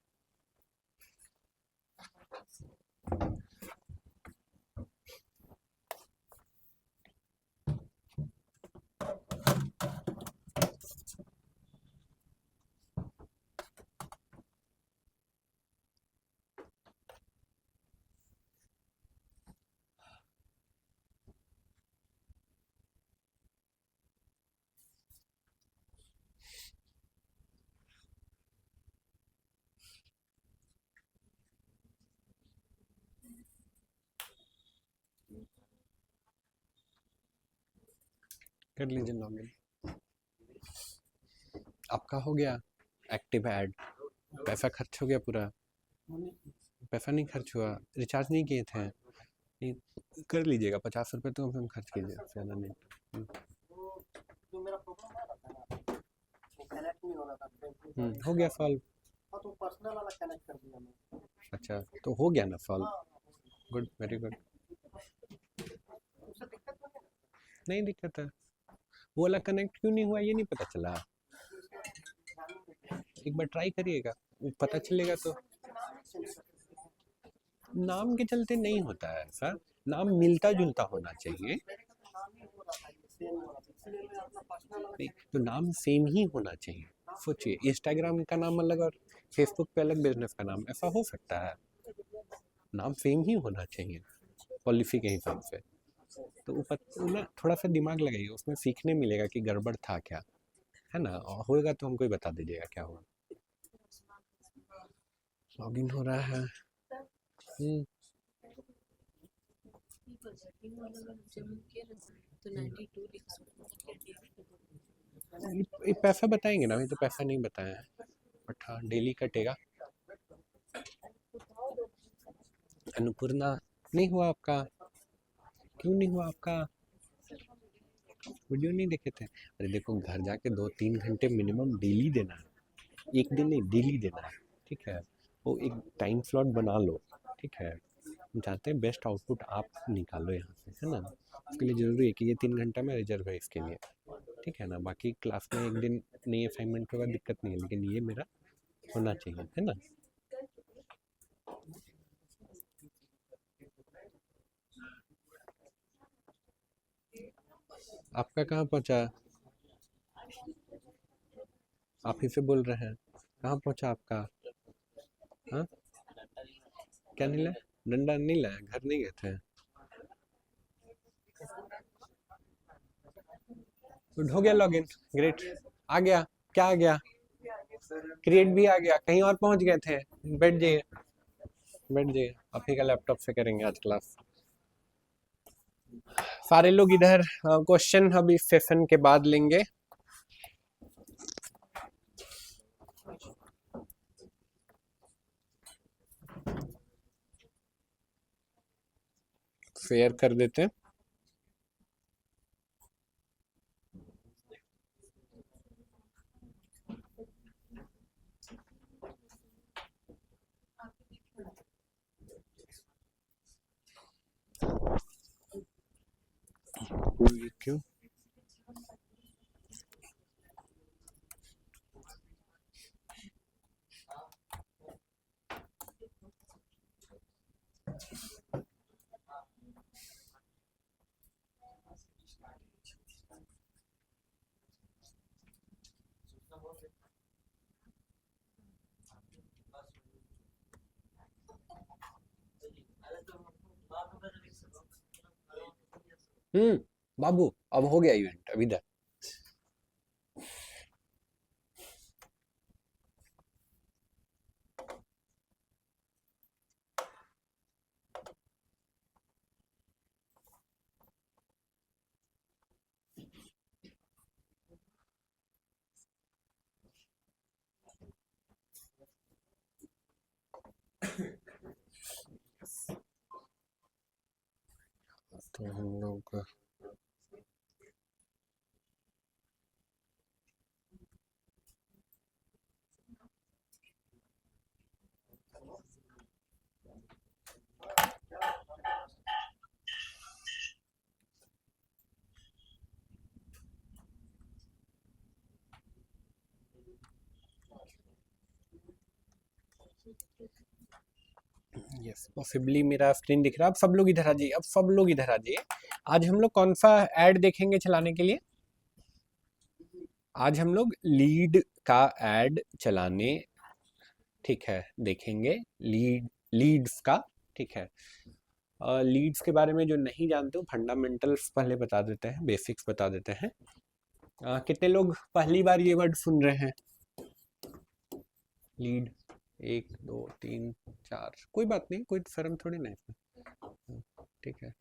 कर लीजिए लॉगिन। आपका हो गया एक्टिव ऐड, पैसा खर्च हो गया पूरा? पैसा नहीं खर्च हुआ, रिचार्ज नहीं किए थे? नहीं, कर लीजिएगा, 50 रुपये तो हम खर्च कीजिए, ज़्यादा नहीं। जो मेरा प्रॉब्लम आ रहा था ना, वो कनेक्ट नहीं हो रहा था Facebook से। हो गया सॉल्व। हाँ, तो पर्सनल वाला कनेक्ट कर दिया मैं। अच्छा, तो हो गया ना सॉल्व? हाँ, गुड, वेरी गुड। उससे दिक्कत नहीं है। नहीं दिक्कत है, वो वाला कनेक्ट क्यों नहीं हुआ ये नहीं पता चला। एक बार ट्राई करिएगा, पता चलेगा तो। नाम के चलते नहीं होता है ऐसा, नाम मिलता जुलता होना चाहिए। नहीं, तो नाम सेम ही होना चाहिए। सोचिए, इंस्टाग्राम का नाम अलग और फेसबुक पे अलग बिजनेस का नाम, ऐसा हो सकता है? नाम सेम ही होना चाहिए पॉलिसी के हिसाब से। तो ऊपर ना थोड़ा सा दिमाग लगाइए, उसमें सीखने मिलेगा कि गड़बड़ था क्या, है ना? और होएगा तो हमको ही बता दीजिएगा क्या हुआ। लॉगिन हो रहा है। ये पैसा बताएंगे ना, अभी तो पैसा नहीं बताया है, बट हाँ डेली कटेगा। अन्नपूर्णा नहीं हुआ आपका? क्यों नहीं हुआ आपका? वीडियो नहीं देखे थे? अरे देखो, घर जाके 2-3 घंटे मिनिमम डेली देना है, एक दिन नहीं, डेली देना है, ठीक है? वो एक टाइम स्लॉट बना लो, ठीक है? हम चाहते हैं बेस्ट आउटपुट आप निकालो यहाँ से, है ना? उसके लिए ज़रूरी है कि ये 3 घंटा में रिजर्व है इसके लिए, ठीक है ना? बाकी क्लास में एक दिन नहीं असाइनमेंट होगा, दिक्कत नहीं है, लेकिन ये मेरा होना चाहिए, है ना? आपका कहाँ पहुँचा? आप ही से बोल रहे हैं, कहाँ पहुँचा आपका? हाँ, क्या नहीं लाया? डंडा नहीं लाया, घर नहीं गए थे। गुड, हो गया लॉगिन, ग्रेट, आ गया। क्या आ गया? क्रिएट भी आ गया, कहीं और पहुंच गए थे। बैठ जाइए, बैठ जाइए, आप ही का लैपटॉप से करेंगे आज क्लास। सारे लोग इधर क्वेश्चन अभी सेशन के बाद लेंगे। शेयर कर देते हैं। क्यों? बाबू, अब हो गया इवेंट, अब इधर। तो हम लोग यस, पॉसिबली मेरा स्क्रीन दिख रहा है। अब सब लोग इधर आ जाइए, अब सब लोग इधर आ जाइए। आज हम लोग कौन सा ऐड देखेंगे चलाने के लिए? आज हम लोग लीड का ऐड चलाने, ठीक है, देखेंगे। लीड्स का, ठीक है। लीड्स के बारे में जो नहीं जानते हो, फंडामेंटल्स पहले बता देते हैं, बेसिक्स बता देते हैं। कितने लोग पहली बार ये वर्ड सुन रहे हैं? लीड, 1 2 3 4, कोई बात नहीं, कोई शर्म थोड़ी ना है इसमें, ठीक है।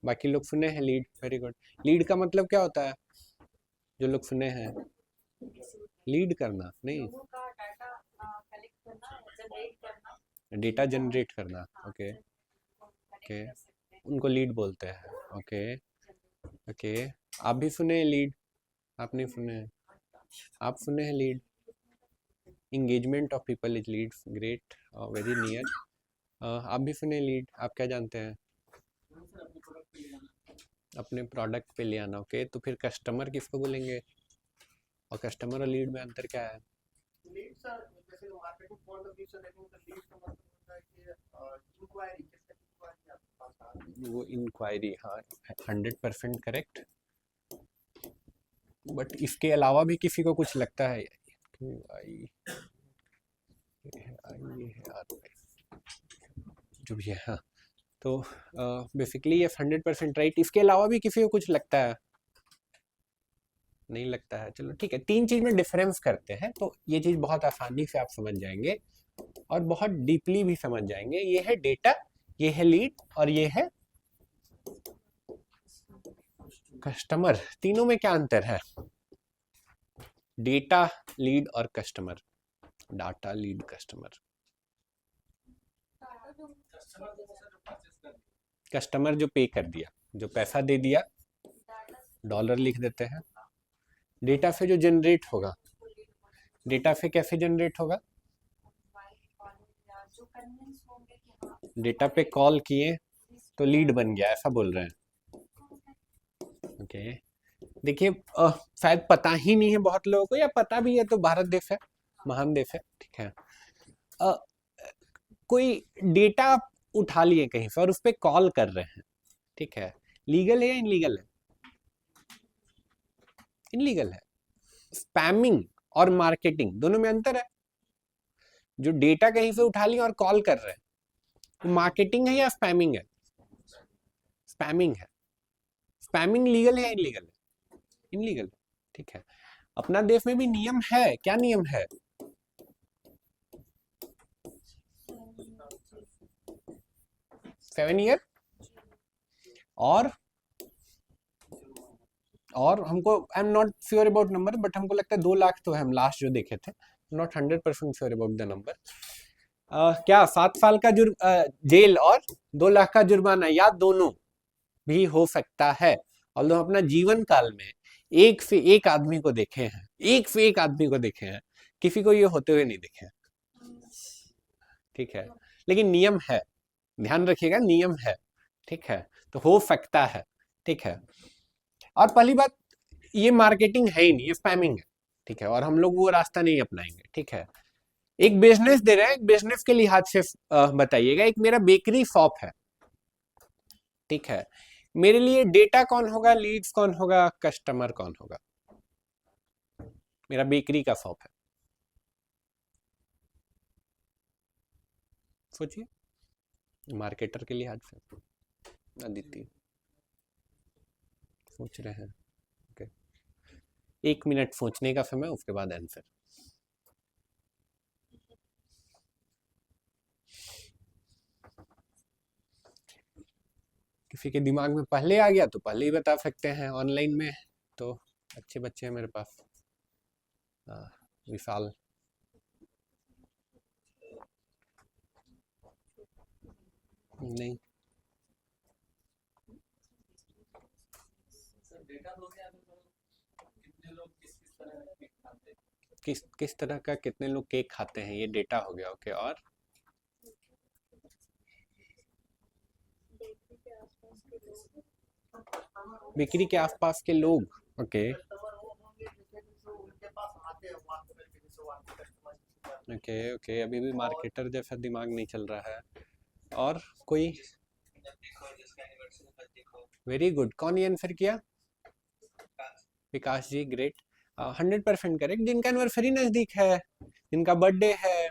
बाकी लोग सुने हैं लीड, वेरी गुड। लीड का मतलब क्या होता है जो लोग सुने हैं? लीड करना नहीं, लोगों का डाटा कलेक्ट करना, जनरेट करना, डेटा जनरेट करना। ओके ओके, उनको लीड बोलते हैं। ओके ओके, आप भी सुने हैं लीड? आप नहीं सुने हैं? आप सुने हैं lead? Engagement of people is Leeds, great, very near. आप भी सुने लीड? आप क्या जानते हैं? अपने प्रोडक्ट पे ले आना। ओके, तो फिर कस्टमर किसको बोलेंगे? और कस्टमर और लीड में अंतर क्या है? लीड सर, जैसे मार्केटिंग पॉइंट ऑफ व्यू से देखेंगे तो लीड का मतलब होता है कि इंक्वायरी, जैसे इंक्वायरी आपके पास आ रही है। वो इंक्वायरी, हाँ, 100% करेक्ट। बट इसके अलावा भी किसी को कुछ लगता है? जो भी है, हाँ। तो बेसिकली ये 100% राइट। इसके अलावा भी किसी को कुछ लगता है? नहीं लगता है, चलो ठीक है। 3 चीज में डिफरेंस करते हैं, तो ये चीज बहुत आसानी से आप समझ जाएंगे और बहुत डीपली भी समझ जाएंगे। ये है डेटा, ये है लीड और ये है कस्टमर। तीनों में क्या अंतर है? डेटा, लीड और customer. Data, lead, customer. Customer जो पे कर दिया, जो पैसा दे दिया, डॉलर लिख देते हैं। डेटा से जो जनरेट होगा, डेटा से कैसे जनरेट होगा? डेटा पे कॉल किए तो लीड बन गया, ऐसा बोल रहे हैं। ओके, देखिए, शायद पता ही नहीं है बहुत लोगों को, या पता भी है तो भारत देश है, महान देश है, ठीक है। कोई डेटा आप उठा लिए कहीं से और उस पर कॉल कर रहे हैं, ठीक है, लीगल है या इनलीगल है? इनलीगल है। स्पैमिंग और मार्केटिंग दोनों में अंतर है। जो डेटा कहीं से उठा लिया और कॉल कर रहे हैं, मार्केटिंग है या स्पैमिंग है? स्पैमिंग है। स्पैमिंग लीगल है या इलीगल है? इनलीगल है। ठीक है, अपना देश में भी नियम है। क्या नियम है? 7 ईयर और हमको आई am not sure about number, but हमको लगता है 2 लाख तो है, हम लास्ट जो देखे थे। Not 100% sure about the number. क्या 7 साल का जेल और 2 लाख का जुर्माना या दोनों भी हो सकता है? और हम अपना जीवन काल में एक से एक आदमी को देखे हैं, एक से एक आदमी को देखे हैं, किसी को ये होते हुए नहीं देखे हैं। ठीक है, लेकिन नियम है, ध्यान रखिएगा, नियम है। ठीक है, तो हो सकता है। ठीक है, और पहली बात, ये मार्केटिंग है ही नहीं, ये स्पैमिंग है। ठीक है, और हम लोग वो रास्ता नहीं अपनाएंगे। ठीक है, एक बिजनेस दे रहे हैं, एक बिजनेस के लिहाज से बताइएगा। एक मेरा बेकरी शॉप है। ठीक है, मेरे लिए डेटा कौन होगा, लीड्स कौन होगा, कस्टमर कौन होगा? मेरा बेकरी का शॉप है, सोचिए, मार्केटर के लिहाज से। अदिति सोच रहे हैं। ओके, 1 मिनट सोचने का समय, उसके बाद आंसर। किसी के दिमाग में पहले आ गया तो पहले ही बता सकते हैं। ऑनलाइन में तो अच्छे बच्चे हैं मेरे पास। विशाल, नहीं, किस तरह का कितने लोग केक खाते हैं, ये डेटा हो गया। ओके, और बेकरी के आसपास के लोग। ओके कस्टमर वो होंगे जैसे कि जो उनके पास आते हैं वहाँ पे करके, जैसे वहाँ पे कस्टमर। ओके ओके, अभी भी मार्केटर जैसा दिमाग नहीं चल रहा है। और कोई? वेरी गुड, कौन ये आंसर किया? विकास जी, ग्रेट। 100% करेक्ट। जिनका एनिवर्सरी नजदीक है, जिनका बर्थडे है,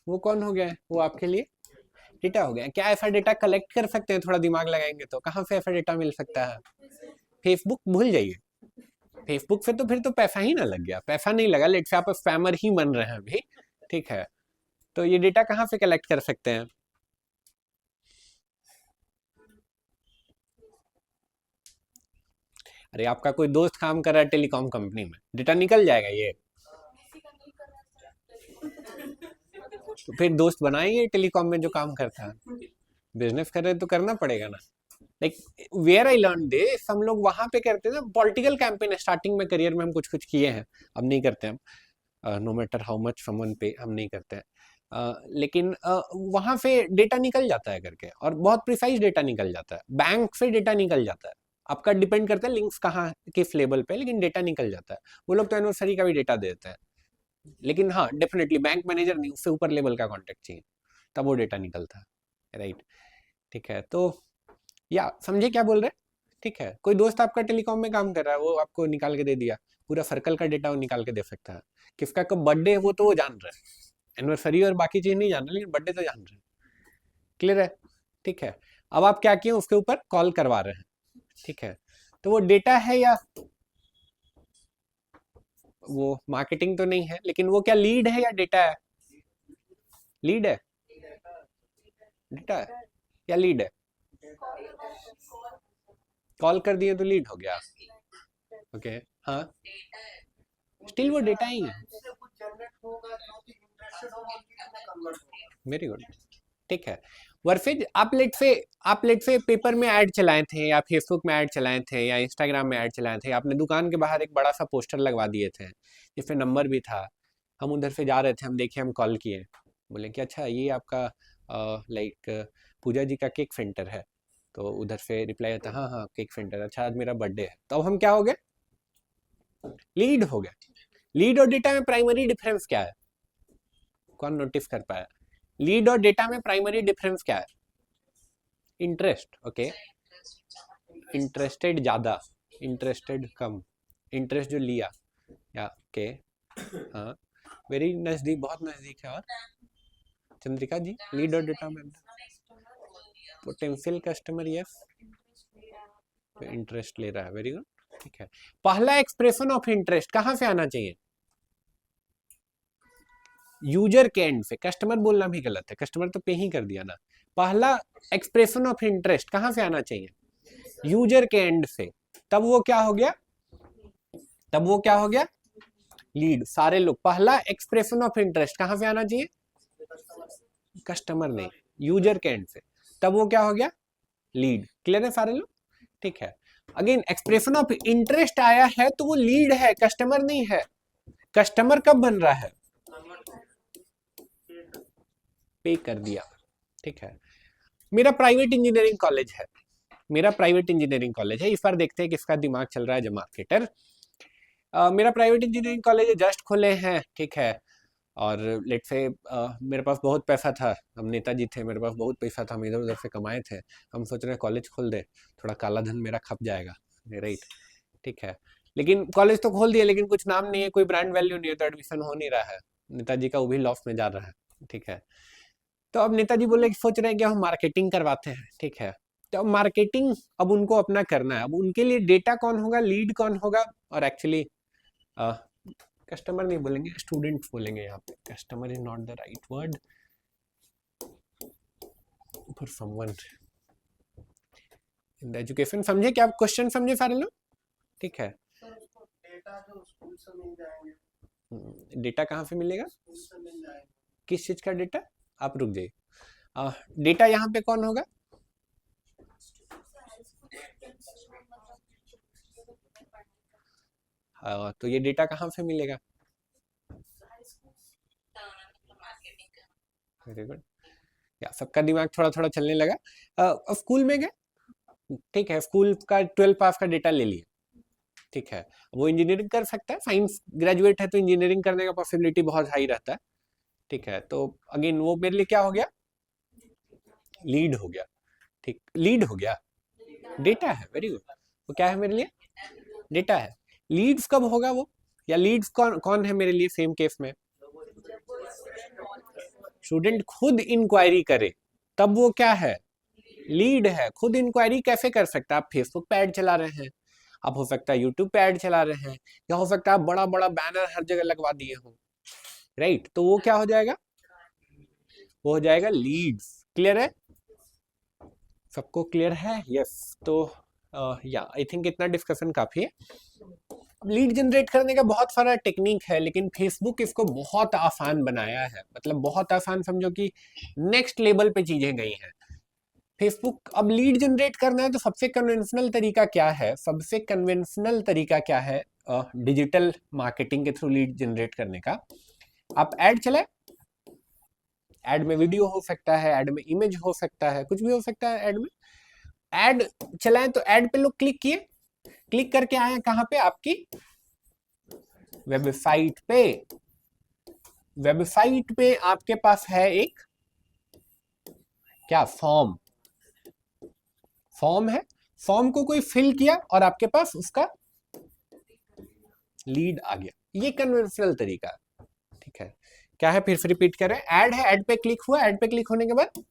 वो कौन हो गया? वो आपके लिए डेटा हो गया। क्या ऐसा डेटा कलेक्ट कर सकते हैं? थोड़ा दिमाग लगाएंगे तो कहाँ से ऐसा डेटा मिल सकता है? फेसबुक भूल जाइए, फेसबुक से तो फिर तो पैसा ही ना लग गया, पैसा नहीं लगा, लेट से आप स्पैमर ही बन रहे हैं अभी। ठीक है, तो ये डेटा कहाँ से कलेक्ट कर सकते हैं? अरे आपका कोई दोस्त काम कर रहा है टेलीकॉम कंपनी में, डेटा निकल जाएगा ये। तो फिर दोस्त बनाएंगे टेलीकॉम में जो काम करता है, बिजनेस कर रहे तो करना पड़ेगा ना। Like where I learn this, हम लोग वहां पे करते हैं ना पॉलिटिकल कैंपेन। स्टार्टिंग में करियर में हम कुछ कुछ किए हैं, अब नहीं करते हम। No matter how much someone pay, हम नहीं करते हैं। लेकिन वहां से डेटा निकल जाता है करके, और बहुत प्रिसाइज डेटा निकल जाता है। बैंक से डेटा निकल जाता है, आपका डिपेंड करता है लिंक्स कहाँ किस लेवल पे, लेकिन डेटा निकल जाता है। वो लोग तो एनिवर्सरी का भी डेटा देते हैं, लेकिन हाँ डेफिनेटली बैंक मैनेजर नहीं, उससे ऊपर लेवल का कॉन्टेक्ट चाहिए, तब वो डेटा निकलता है। राइट, ठीक है, तो या समझे क्या बोल रहे हैं? ठीक है, कोई दोस्त आपका टेलीकॉम में काम कर रहा है, वो आपको निकाल के दे दिया, पूरा सर्कल का डेटा वो निकाल के दे सकता है। किसका कब बर्थडे है वो तो वो जान रहा है, एनिवर्सरी और बाकी चीज नहीं जान रहे, लेकिन बर्थडे तो जान रहे हैं। क्लियर है? ठीक है, अब आप क्या किए, उसके ऊपर कॉल करवा रहे हैं। ठीक है, तो वो डेटा है या वो मार्केटिंग तो नहीं है, लेकिन वो क्या लीड है या डेटा है? लीड है, डेटा है या लीड है? कॉल कर दिए तो लीड हो गया। ओके, हाँ, स्टिल वो डेटा ही है। उससे कुछ जनरेट होगा, जो कि इंटरेस्टेड होगा उनकी कितना कन्वर्ट होगा। वेरी गुड, ठीक है। वर्फिज, आप लेट से पेपर में ऐड चलाए थे, या फेसबुक में ऐड चलाए थे, या इंस्टाग्राम में ऐड चलाए थे, आपने दुकान के बाहर एक बड़ा सा पोस्टर लगवा दिए थे जिसमें नंबर भी था। हम उधर से जा रहे थे, हम देखे, हम कॉल किए, बोले कि अच्छा ये आपका लाइक पूजा जी का केक सेंटर है। तो उधर से रिप्लाई आता, हाँ हाँ केक सेंटर, अच्छा आज मेरा बर्थडे है। तो अब हम क्या हो गए? लीड हो गए। लीड और डेटा में प्राइमरी डिफरेंस क्या है? कौन नोटिस कर पाया? लीड और डेटा में प्राइमरी डिफरेंस क्या है? इंटरेस्ट। ओके, इंटरेस्टेड ज्यादा, इंटरेस्टेड कम, इंटरेस्ट जो लिया, या ओके, हाँ, वेरी नजदीक, बहुत नजदीक है। और चंद्रिका जी, लीड और डेटा में पोटेंशियल कस्टमर, यस, तो इंटरेस्ट ले रहा है, वेरी गुड, ठीक है। पहला एक्सप्रेशन ऑफ इंटरेस्ट कहां से आना चाहिए? यूजर के एंड से। कस्टमर बोलना भी गलत है, कस्टमर तो पे ही कर दिया ना। पहला एक्सप्रेशन ऑफ इंटरेस्ट कहां से आना चाहिए? यूजर के एंड से। तब वो क्या हो गया? तब वो क्या हो गया? लीड। सारे लोग, पहला एक्सप्रेशन ऑफ इंटरेस्ट कहां से आना चाहिए? कस्टमर नहीं, यूजर के एंड से। तब वो क्या हो गया? लीड। क्लियर है सारे लोग? ठीक है। अगेन एक्सप्रेशन ऑफ इंटरेस्ट आया है तो वो लीड है, कस्टमर नहीं है। कस्टमर कब बन रहा है? पे कर दिया, ठीक है। मेरा प्राइवेट इंजीनियरिंग कॉलेज है, मेरा प्राइवेट इंजीनियरिंग कॉलेज है। इस बार देखते हैं किसका दिमाग चल रहा है जो मार्केटर। मेरा प्राइवेट इंजीनियरिंग कॉलेज जस्ट खोले हैं, ठीक है। और लेट से मेरे पास बहुत पैसा था, हम नेताजी थे, मेरे पास बहुत पैसा था, हम इधर उधर से कमाए थे। हम सोच रहे हैं कॉलेज खोल दे, थोड़ा काला धन मेरा खप जाएगा, राइट, ठीक है। लेकिन कॉलेज तो खोल दिया, लेकिन कुछ नाम नहीं है, कोई ब्रांड वैल्यू नहीं है, तो एडमिशन हो नहीं रहा है। नेताजी का वो भी लॉस में जा रहा है, ठीक है। तो अब नेताजी बोले कि सोच रहे हैं कि हम मार्केटिंग करवाते हैं, ठीक है। तो अब मार्केटिंग अब उनको अपना करना है। अब उनके लिए डेटा कौन होगा, लीड कौन होगा? और एक्चुअली कस्टमर नहीं बोलेंगे, स्टूडेंट बोलेंगे यहाँ पे। Customer is not the right word for someone in the education. समझे क्या? आप क्वेश्चन समझे सारे लोग? ठीक है। डेटा जो स्कूल से मिल जाएंगे, डेटा कहाँ से मिलेगा? स्कूल से मिल जाएंगे। किस चीज का डेटा? आप रुक जाइए। डेटा यहाँ पे कौन होगा? तो ये डेटा कहाँ से मिलेगा? वेरी गुड, या सबका दिमाग थोड़ा थोड़ा चलने लगा। स्कूल में गए, ठीक है, स्कूल का 12 पास का डेटा ले लिए, ठीक है। वो इंजीनियरिंग कर सकता है, साइंस ग्रेजुएट है तो इंजीनियरिंग करने का पॉसिबिलिटी बहुत हाई रहता है, ठीक है। तो अगेन वो मेरे लिए क्या हो गया? लीड हो गया, ठीक, लीड हो गया, डेटा है, वेरी गुड। वो क्या है मेरे लिए? डेटा है। लीड्स कब होगा वो, या लीड्स कौन कौन है मेरे लिए सेम केस में? स्टूडेंट खुद इंक्वायरी करे तब वो क्या है? लीड है। खुद इंक्वायरी कैसे कर सकता है? आप फेसबुक पे ऐड चला रहे हैं, आप हो सकता है यूट्यूब पे ऐड चला रहे हैं, या हो सकता है आप बड़ा बड़ा बैनर हर जगह लगवा दिए हो, राइट। तो वो क्या हो जाएगा? वो हो जाएगा लीड्स। क्लियर है? सबको क्लियर है? यस। तो या आई थिंक इतना डिस्कशन काफी है। लीड जनरेट करने का बहुत सारा टेक्निक है, लेकिन फेसबुक इसको बहुत आसान बनाया है। मतलब बहुत आसान समझो कि नेक्स्ट लेवल पे चीजें गई हैं। फेसबुक अब लीड जनरेट करना है तो सबसे कन्वेंशनल तरीका क्या है? सबसे कन्वेंशनल तरीका क्या है डिजिटल मार्केटिंग के थ्रू लीड जनरेट करने का? आप ऐड चलाए, ऐड में वीडियो हो सकता है, ऐड में इमेज हो सकता है, कुछ भी हो सकता है ऐड में। ऐड चलाएं तो ऐड पे लोग क्लिक किए, क्लिक करके आए कहां पे? आपकी वेबसाइट पे। वेबसाइट पे आपके पास है एक क्या? फॉर्म। फॉर्म है, फॉर्म को कोई फिल किया और आपके पास उसका लीड आ गया। ये कन्वेंशनल तरीका है, ठीक है। क्या है? फिर से रिपीट करें। ऐड है, ऐड पे क्लिक हुआ, ऐड पे क्लिक होने के बाद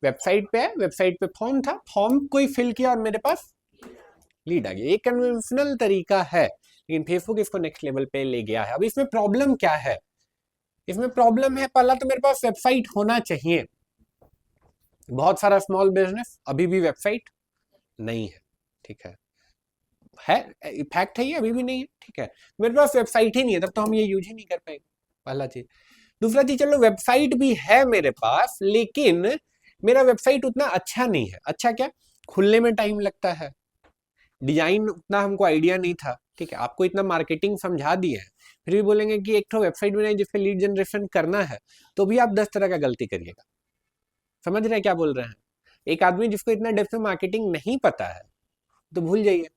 वेबसाइट पे है, वेबसाइट पे फॉर्म था, फॉर्म कोई फिल किया और मेरे पास लीड आ गया। ये कन्वेंशनल तरीका है, लेकिन फेसबुक इसको नेक्स्ट लेवल पे ले गया है। अब इसमें प्रॉब्लम क्या है? इसमें प्रॉब्लम है, पहला तो मेरे पास वेबसाइट होना चाहिए। बहुत सारा स्मॉल बिजनेस अभी भी वेबसाइट नहीं है, ठीक है फैक्ट है ये, अभी भी नहीं है, ठीक है। मेरे पास वेबसाइट ही नहीं है, तब तो हम ये यूज ही नहीं कर पाएंगे, पहला चीज। दूसरा चीज, चलो वेबसाइट भी है मेरे पास, लेकिन मेरा वेबसाइट उतना अच्छा नहीं है। अच्छा क्या? खुलने में टाइम लगता है, डिजाइन उतना हमको आइडिया नहीं था, ठीक है। आपको इतना मार्केटिंग समझा दिया है, फिर भी बोलेंगे कि एक तो वेबसाइट बनाई जिसपे लीड जनरेशन करना है, तो भी आप 10 तरह का गलती करिएगा। समझ रहे हैं क्या बोल रहे हैं? एक आदमी जिसको इतना डेप्थ में मार्केटिंग नहीं पता है तो भूल जाइए।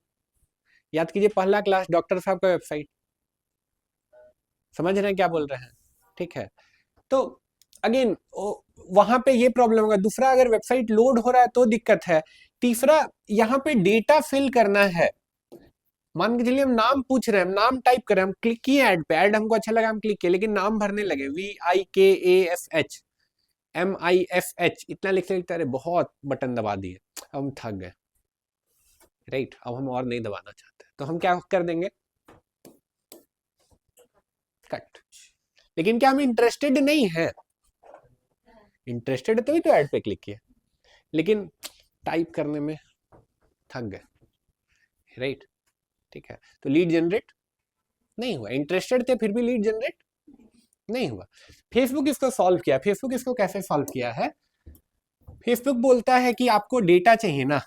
याद कीजिए पहला क्लास डॉक्टर साहब का वेबसाइट। समझ रहे हैं क्या बोल रहे हैं? ठीक है। तो अगेन वहां पे ये प्रॉब्लम होगा। दूसरा, अगर वेबसाइट लोड हो रहा है तो दिक्कत है। तीसरा, यहाँ पे डेटा फिल करना है, मान के चलिए हम नाम पूछ रहे हैं, हम नाम टाइप कर रहे हैं, हम क्लिक किए ऐड पे, ऐड हमको अच्छा लगा, हम क्लिक किए, लेकिन नाम भरने लगे VIKASH MIFH इतना लिखते लिखते अरे बहुत बटन दबा दिए, अब हम थक गए, राइट। अब हम और नहीं दबाना चाहते, तो हम क्या कर देंगे, कट। लेकिन क्या हम इंटरेस्टेड नहीं है? इंटरेस्टेड तभी तो ऐड पे क्लिक किया, लेकिन टाइप करने में थक गए, राइट। ठीक है, तो लीड जनरेट नहीं हुआ। इंटरेस्टेड थे फिर भी लीड जनरेट नहीं हुआ। फेसबुक इसको सॉल्व किया। फेसबुक इसको कैसे सॉल्व किया है? फेसबुक बोलता है कि आपको डेटा चाहिए ना,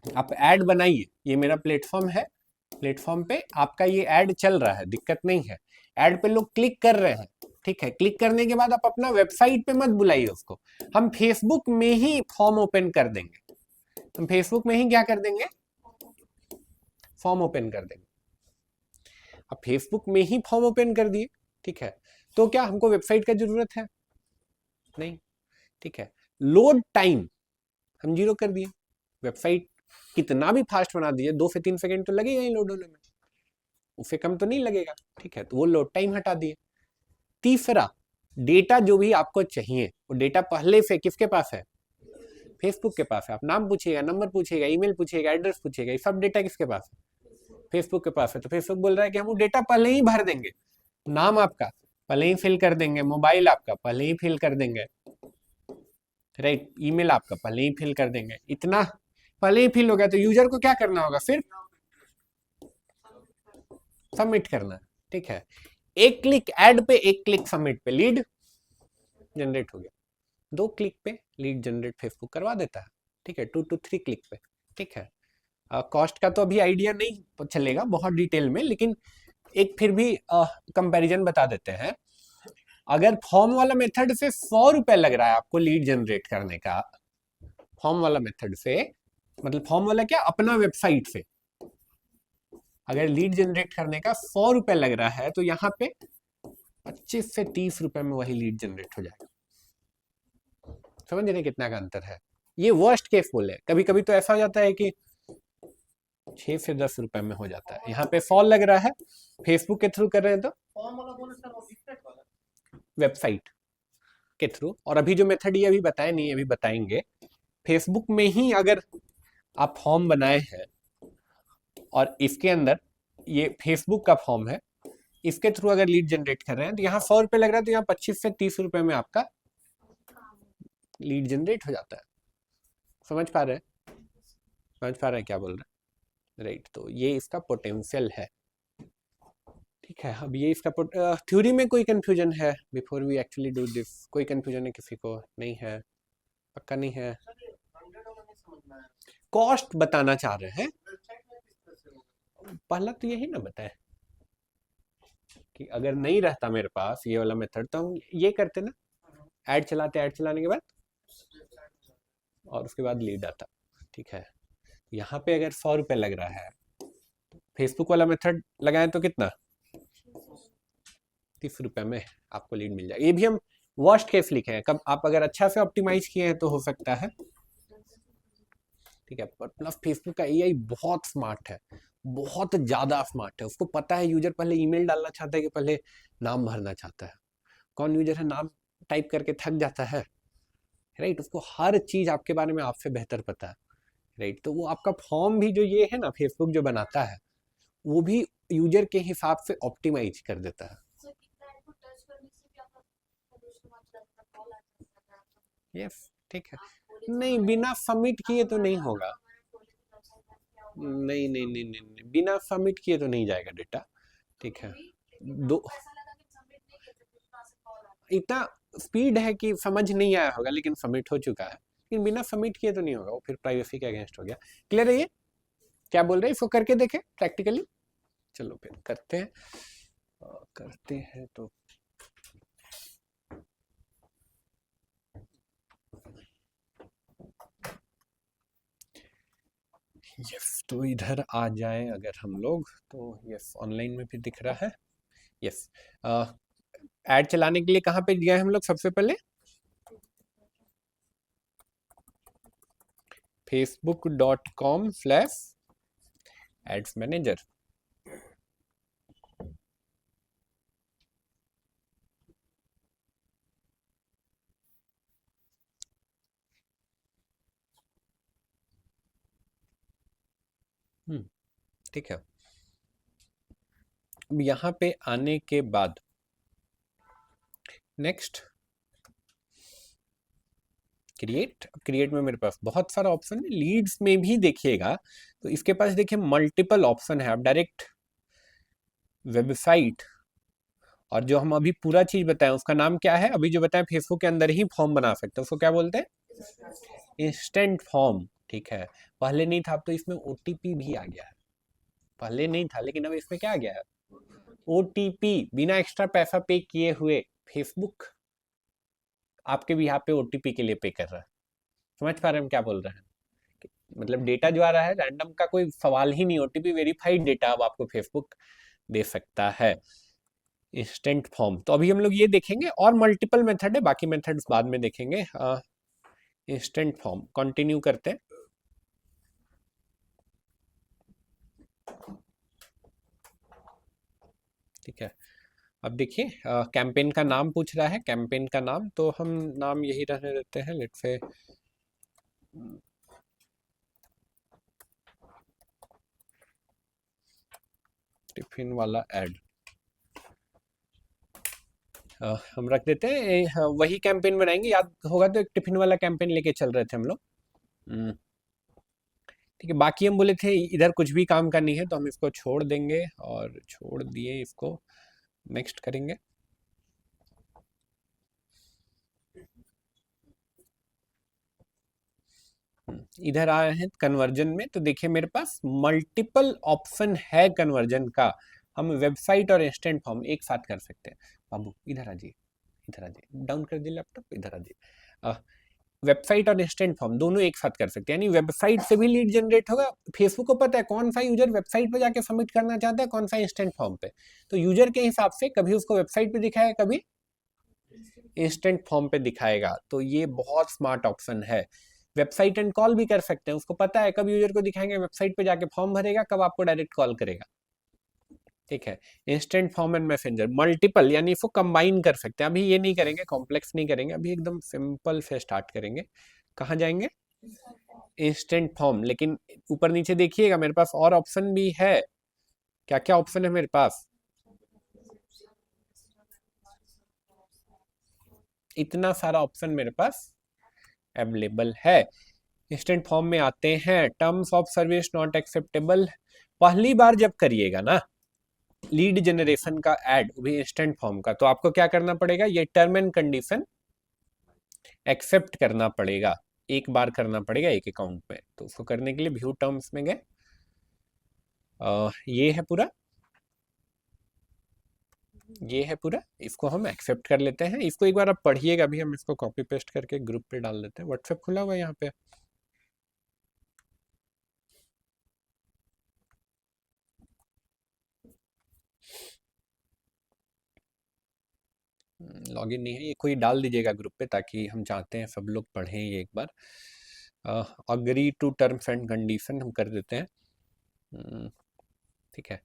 आप ऐड बनाइए, ये मेरा प्लेटफॉर्म है, प्लेटफॉर्म पे आपका ये ऐड चल रहा है, दिक्कत नहीं है, ऐड पे लोग क्लिक कर रहे हैं, ठीक है। क्लिक करने के बाद आप अपना वेबसाइट पे मत बुलाइए उसको, हम फेसबुक में ही फॉर्म ओपन कर देंगे। हम फेसबुक में ही क्या कर देंगे, फॉर्म ओपन कर देंगे। अब फेसबुक में ही फॉर्म ओपन कर दिए, ठीक है, तो क्या हमको वेबसाइट का जरूरत है? नहीं, ठीक है। लोड टाइम हम 0 कर दिए, वेबसाइट कितना भी फास्ट बना दिए 2 से 3 सेकंड तो लगेगा ही लोड होने में, उससे कम तो नहीं लगेगा, ठीक है, तो वो लोड टाइम हटा दिए। तीसरा, डेटा जो भी आपको चाहिए वो डेटा पहले से किसके पास है, फेसबुक के पास है। आप नाम पूछिएगा, नंबर पूछिएगा, ईमेल पूछिएगा, एड्रेस पूछिएगा, ये सब डेटा किसके पास है, फेसबुक के पास है। तो फेसबुक बोल रहा है कि हम वो डेटा पहले ही भर देंगे, नाम आपका पहले ही फिल कर देंगे, मोबाइल आपका पहले ही फिल कर देंगे, राइट, ईमेल आपका पहले ही फिल कर देंगे। इतना पहले ही फिल हो गया तो यूजर को क्या करना होगा, सिर्फ सबमिट करना, ठीक है। एक क्लिक ऐड पे, एक क्लिक सबमिट पे लीड जनरेट हो गया। 2 क्लिक पे लीड जनरेट फेसबुक करवा देता है, ठीक है, 2 to 3 क्लिक पे, ठीक है। कॉस्ट का तो अभी आइडिया नहीं चलेगा बहुत डिटेल में, लेकिन एक फिर भी कंपैरिजन बता देते हैं। अगर फॉर्म वाला मेथड से 100 रुपए लग रहा है आपको लीड जनरेट करने का, फॉर्म वाला मेथड से, मतलब फॉर्म वाला क्या, अपना वेबसाइट से अगर लीड जनरेट करने का 100 रुपए लग रहा है, तो यहाँ पे 25 से 30 रुपए में वही लीड जनरेट हो जाएगा। समझ रहे कितना का अंतर है? ये वर्स्ट केस बोले, कभी कभी तो ऐसा हो जाता है कि 6 से 10 रुपए में हो जाता है। यहाँ पे 100 लग रहा है, फेसबुक के थ्रू कर रहे हैं तो फॉर्म वाला बोले सर, वो वेबसाइट वाला, वेबसाइट के थ्रू। और अभी जो मेथड ये अभी बताए नहीं, अभी बताएंगे। फेसबुक में ही अगर आप फॉर्म बनाए हैं और इसके अंदर ये फेसबुक का फॉर्म है, इसके थ्रू अगर लीड जनरेट कर रहे हैं, तो यहाँ 100 रुपए लग रहा है, तो यहाँ 25 से 30 रुपए में आपका लीड जनरेट हो जाता है। समझ पा रहे हैं, समझ पा रहे हैं क्या बोल रहे हैं, राइट। तो ये इसका पोटेंशियल है, ठीक है। अब ये इसका थ्योरी में कोई कंफ्यूजन है before we actually do this? कोई कंफ्यूजन है किसी को? नहीं है, पक्का नहीं है। सर ये 100 वाला नहीं समझना है, कॉस्ट बताना चाह रहे हैं, वेबसाइट में किस तरह से होगा? पहला तो यही ना बताए कि अगर नहीं रहता मेरे पास ये वाला मेथड, तो हम ये करते ना, ऐड चलाते, ऐड चलाने के बाद और उसके बाद लीड आता, ठीक है। यहाँ पे अगर 100 रुपए लग रहा है, फेसबुक वाला मेथड लगाए तो कितना, 30 रुपए में आपको लीड मिल जाएगा। ये भी हम वर्स्ट केस लिखे हैं, कब आप अगर अच्छा से ऑप्टिमाइज किए हैं तो हो सकता है, ठीक है। पर प्लस फेसबुक का एआई बहुत स्मार्ट है, बहुत ज्यादा स्मार्ट है। उसको पता है यूजर पहले ईमेल डालना चाहता है कि पहले नाम भरना चाहता है। कौन यूजर है नाम टाइप करके थक जाता है, राइट। उसको हर चीज आपके बारे में आपसे बेहतर पता है, राइट। तो वो आपका फॉर्म भी जो ये है ना, फेसबुक जो बनाता है, वो भी यूजर के हिसाब से ऑप्टिमाइज कर देता है। सर कितना ऐड को टच करने से भी आपका प्रदूषण मात्रा का कॉल आ जाता है। यस, ठीक है। आप बोले नहीं, बिना सबमिट किए तो नहीं होगा। बोले तो वेबसाइट में क्या होगा? नहीं नहीं नहीं नहीं नहीं, बिना सबमिट किए तो नहीं जाएगा डेटा, ठीक है। लेकिन दो आपको ऐसा लगा कि सबमिट नहीं किया तो फिर कहाँ से कॉल आता इतना स्पीड है कि समझ नहीं आया होगा, लेकिन सबमिट हो चुका है। लेकिन बिना सबमिट किए तो नहीं होगा, वो फिर प्राइवेसी के अगेंस्ट हो गया। क्लियर है ये? क्या बोल रहे हैं, इसको करके देखें प्रैक्टिकली। चलो फिर करते हैं, करते हैं तो यस, तो इधर आ जाए अगर हम लोग, तो यस ऑनलाइन में भी दिख रहा है। यस, ऐड चलाने के लिए कहाँ पे गए हम लोग सबसे पहले, facebook.com/ad एड्स मैनेजर। ठीक है, अब यहाँ पे आने के बाद नेक्स्ट क्रिएट। क्रिएट में मेरे पास बहुत सारा ऑप्शन है। लीड्स में भी देखिएगा तो इसके पास देखिए मल्टीपल ऑप्शन है। आप डायरेक्ट वेबसाइट और जो हम अभी पूरा चीज बताएं उसका नाम क्या है, अभी जो बताएं फेसबुक के अंदर ही फॉर्म बना सकते हैं, उसको क्या बोलते हैं? Instant form. ठीक है, पहले नहीं था, अब तो इसमें ओटीपी भी आ गया है। पहले नहीं था लेकिन अब इसमें क्या आ गया है? ओटीपी। बिना एक्स्ट्रा पैसा पे किए हुए फेसबुक आपके भी यहाँ पे ओटीपी के लिए पे कर रहा है। समझ पा रहे हैं हम क्या बोल रहे हैं? मतलब डेटा जो आ रहा है रैंडम का कोई सवाल ही नहीं, ओटीपी वेरीफाइड डेटा अब आपको फेसबुक दे सकता है। इंस्टेंट फॉर्म तो अभी हम लोग ये देखेंगे, और मल्टीपल मेथड है, बाकी मेथड्स बाद में देखेंगे। इंस्टेंट फॉर्म कंटिन्यू करते हैं। ठीक है, अब देखिए कैंपेन का नाम पूछ रहा है। कैंपेन का नाम तो हम नाम यही रहने देते हैं, लेट्स से टिफिन वाला एड हम रख देते हैं। वही कैंपेन बनाएंगे, याद होगा तो एक टिफिन वाला कैंपेन लेके चल रहे थे हम लोग। ठीक है, बाकी हम बोले थे इधर कुछ भी काम का नहीं है तो हम इसको छोड़ देंगे, और छोड़ दिए इसको, नेक्स्ट करेंगे। इधर आए हैं कन्वर्जन में, तो देखिए मेरे पास मल्टीपल ऑप्शन है कन्वर्जन का। हम वेबसाइट और इंस्टेंट फॉर्म एक साथ कर सकते हैं। बाबू इधर आ जाइए, इधर आ जाइए, डाउन कर दिए लैपटॉप, इधर आ जाइए। वेबसाइट और इंस्टेंट फॉर्म दोनों एक साथ कर सकते हैं, यानी वेबसाइट से भी लीड जनरेट होगा। फेसबुक को पता है कौन सा यूजर वेबसाइट पे जाके सबमिट करना चाहता है, कौन सा इंस्टेंट फॉर्म पे, तो यूजर के हिसाब से कभी उसको वेबसाइट पे दिखाएगा, कभी इंस्टेंट फॉर्म पे दिखाएगा। तो ये बहुत स्मार्ट ऑप्शन है। वेबसाइट एंड कॉल भी कर सकते हैं, उसको पता है कब यूजर को दिखाएंगे वेबसाइट पे जाके फॉर्म भरेगा, कब आपको डायरेक्ट कॉल करेगा। ठीक है, instant form and messenger multiple, यानी इसको कंबाइन कर सकते हैं। अभी ये नहीं करेंगे, कॉम्प्लेक्स नहीं करेंगे, अभी एकदम सिंपल से स्टार्ट करेंगे। कहाँ जाएंगे? Instant form. लेकिन ऊपर नीचे देखिएगा मेरे पास और ऑप्शन भी है। क्या क्या ऑप्शन है मेरे पास? इतना सारा ऑप्शन मेरे पास अवेलेबल है। इंस्टेंट फॉर्म में आते हैं, terms of service not acceptable. पहली बार जब करिएगा ना लीड जनरेशन का ऐड, भी इंस्टेंट फॉर्म का, तो आपको क्या करना पड़ेगा? ये टर्म एंड कंडीशन एक्सेप्ट करना पड़ेगा। एक बार करना पड़ेगा एक अकाउंट में, तो उसको करने के लिए व्यू टर्म्स में गए। ये है पूरा, ये है पूरा, इसको हम एक्सेप्ट कर लेते हैं। इसको एक बार आप पढ़िएगा, अभी हम इसको कॉपी पेस्ट करके ग्रुप पे डाल देते हैं। व्हाट्सएप खुला हुआ है यहाँ पे। लॉगिन नहीं है, ये कोई डाल दीजिएगा ग्रुप पे, ताकि हम चाहते हैं सब लोग पढ़ें ये एक बार। Agree to terms and condition हम कर देते हैं। ठीक है,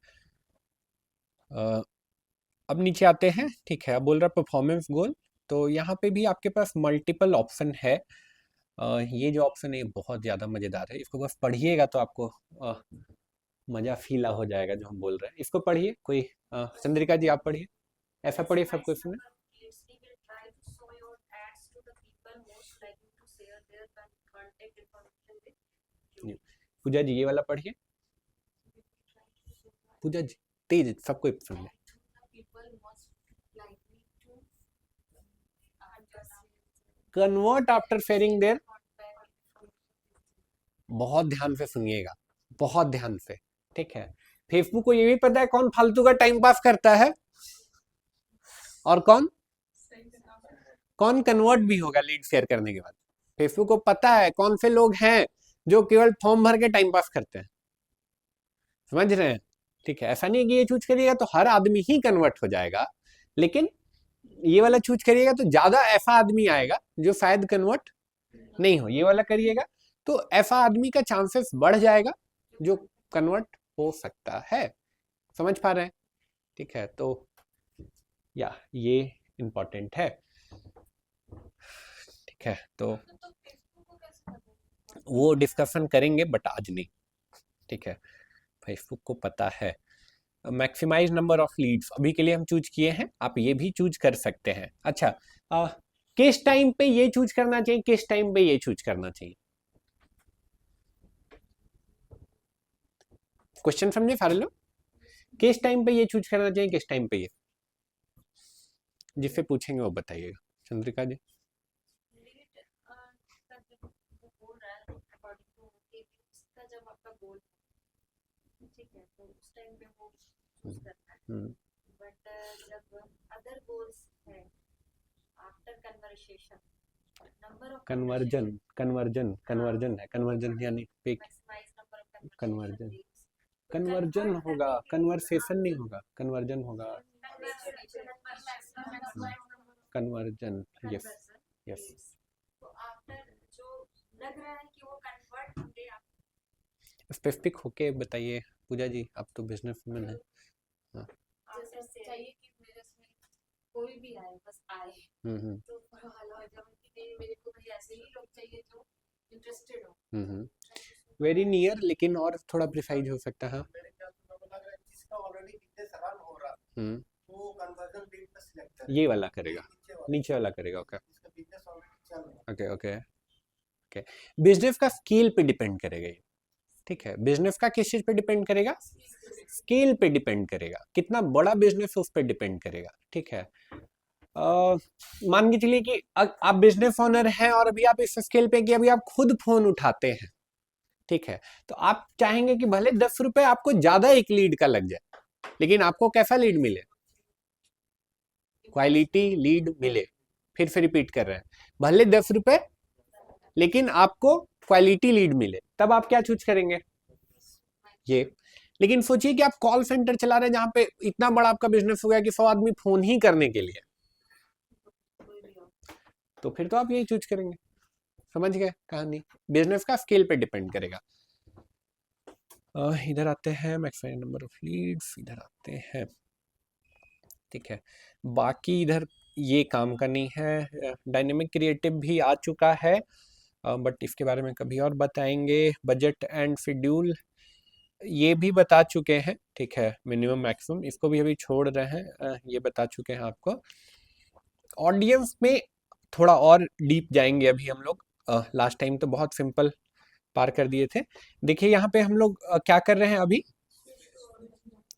अब नीचे आते हैं। ठीक है, अब बोल रहा परफॉर्मेंस गोल, तो यहाँ पे भी आपके पास मल्टीपल ऑप्शन है। ये जो ऑप्शन है बहुत ज़्यादा मज़ेदार है, इसको बस पढ़िएगा तो आपको मज़ा फील हो जाएगा जो हम बोल रहे हैं। इसको पढ़िए, कोई चंद्रिका जी आप पढ़िए, ऐसा पढ़िए सब कुछ में। पूजा जी ये वाला पढ़िए, पूजा जी तेज सबको सुन ले। कन्वर्ट आफ्टर शेयरिंग देयर, बहुत ध्यान से सुनिएगा, बहुत ध्यान से। ठीक है, फेसबुक को ये भी पता है कौन फालतू का टाइम पास करता है और कौन कौन कन्वर्ट भी होगा लीड शेयर करने के बाद। फेसबुक को पता है कौन से लोग हैं जो केवल फॉर्म भर के टाइम पास करते हैं। समझ रहे हैं? ठीक है, ऐसा नहीं है कि ये चूज करिएगा तो हर आदमी ही कन्वर्ट हो जाएगा, लेकिन ये वाला चूज करिएगा तो ज्यादा ऐसा आदमी आएगा जो शायद कन्वर्ट नहीं हो। ये वाला करिएगा तो ऐसा आदमी का चांसेस बढ़ जाएगा जो कन्वर्ट हो सकता है। समझ पा रहे हैं? ठीक है, तो या ये इम्पोर्टेंट है। ठीक है, तो फेसबुक को कैसे करेंगे? वो डिस्कशन करेंगे बट आज नहीं। ठीक है, फेसबुक को पता है। मैक्सिमाइज नंबर ऑफ लीड्स अभी के लिए हम चूज किए हैं, आप ये भी चूज कर सकते हैं। अच्छा, किस टाइम पे ये चूज करना चाहिए, किस टाइम पे ये चूज करना चाहिए? क्वेश्चन समझे सारे लोग? किस टाइम पे ये चूज करना चाहिए, किस टाइम पे ये? जिससे पूछेंगे वो बताइएगा। चंद्रिका जी। लीड का जब वो बोल रहा है अकॉर्डिंग टू KPIs का जब आपका गोल ठीक है तो उस टाइम पे वो चूज करना है बट जब अदर गोल्स है after conversation number of conversion है, कन्वर्जन यानी maximize number of conversion conversation conversion होगा, कन्वर्सेशन नहीं होगा, कन्वर्जन होगा। Conversion, yes yes. तो आफ्टर जो लग रहा है कि वो कन्वर्ट होंगे स्पेसिफिक होके बताइए पूजा जी, आप तो बिजनेसमैन है। जैसे चाहिए कि मेरे से कोई भी आए बस आए तो हलवा जब कि मेरे को भी ऐसे ही लोग चाहिए जो इंटरेस्टेड हो वेरी नियर, लेकिन और थोड़ा प्रिसाइज हो सकता है। मेरे ख्याल से मेरे को लग रहा है जिसका ऑलरेडी बिजनेस रन हो रहा वो कन्वर्जन लीड का सिलेक्ट करेगा, ये वाला करेगा, नीचे वाला करेगा। ओके जिसका बिजनेस ऑलरेडी चल रहा है। Okay okay okay. बिजनेस का स्केल पे डिपेंड करेगा ये। ठीक है, बिजनेस का किस चीज पे डिपेंड करेगा? स्केल पे डिपेंड करेगा, कितना बड़ा बिजनेस है उस पर डिपेंड करेगा। ठीक है, मान के चलिए कि आप बिजनेस ओनर हैं और अभी आप इस स्केल पे कि अभी आप खुद फोन उठाते हैं। ठीक है, तो आप चाहेंगे कि भले 10 रुपए आपको ज्यादा एक लीड का लग जाए, लेकिन आपको कैसा लीड मिले? क्वालिटी लीड मिले। फिर से रिपीट कर रहे हैं, भले 10 रुपए लेकिन आपको क्वालिटी लीड मिले, तब आप क्या चूज करेंगे? ये। लेकिन सोचिए कि आप कॉल सेंटर चला रहे हैं जहां पे इतना बड़ा आपका बिजनेस हो गया कि 100 आदमी फोन ही करने के लिए, तो फिर तो आप यही चूज करेंगे। समझ गए कहानी? बिजनेस का स्केल पे डिपेंड करेगा। इधर आते हैं मैक्सिमम नंबर ऑफ लीड्स, इधर आते हैं। ठीक है, बाकी इधर ये काम का नहीं है। डायनेमिक क्रिएटिव भी आ चुका है बट इसके बारे में कभी और बताएंगे। बजट एंड शेड्यूल ये भी बता चुके हैं। ठीक है, मिनिमम मैक्सिमम इसको भी अभी छोड़ रहे हैं, ये बता चुके हैं आपको। ऑडियंस में थोड़ा और डीप जाएंगे अभी हम लोग। लास्ट टाइम तो बहुत सिंपल पार कर दिए थे। देखिए यहाँ पे हम लोग क्या कर रहे हैं अभी?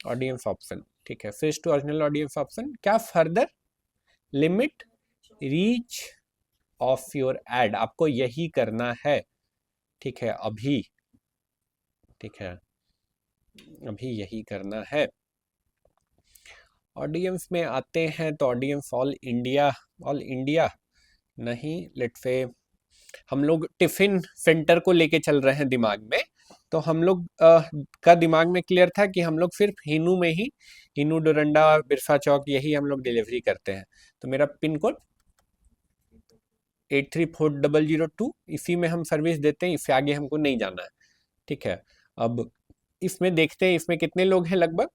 Audience option. ठीक है, switch to original audience option. क्या further limit reach of your ad, आपको यही करना है। ठीक है, अभी ठीक है अभी यही करना है। ऑडियंस में आते हैं तो ऑडियंस ऑल इंडिया नहीं, लेट्स से हम लोग टिफिन सेंटर को लेके चल रहे हैं दिमाग में, तो हम लोग का दिमाग में क्लियर था कि हम लोग सिर्फ हिनू में ही, हिनू डोरंडा बिरसा चौक यही हम लोग डिलीवरी करते हैं। तो मेरा पिन कोड 834002, इसी में हम सर्विस देते हैं, इससे आगे हमको नहीं जाना है। ठीक है, अब इसमें देखते हैं इसमें कितने लोग हैं। लगभग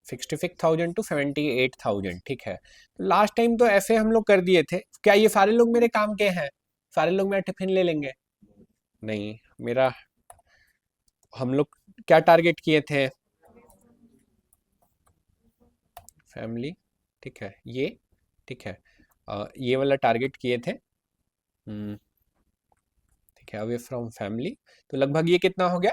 66,000 to 78,000। ठीक है, तो लास्ट टाइम तो ऐसे हम लोग कर दिए थे। क्या ये सारे लोग मेरे काम के हैं? सारे लोग मेरा टिफिन ले लेंगे? नहीं, मेरा हम लोग क्या टारगेट किए थे? फैमिली। ठीक है, ये ठीक है, ये वाला टारगेट किए थे। ठीक है, अवे फ्रॉम फैमिली, तो लगभग ये कितना हो गया?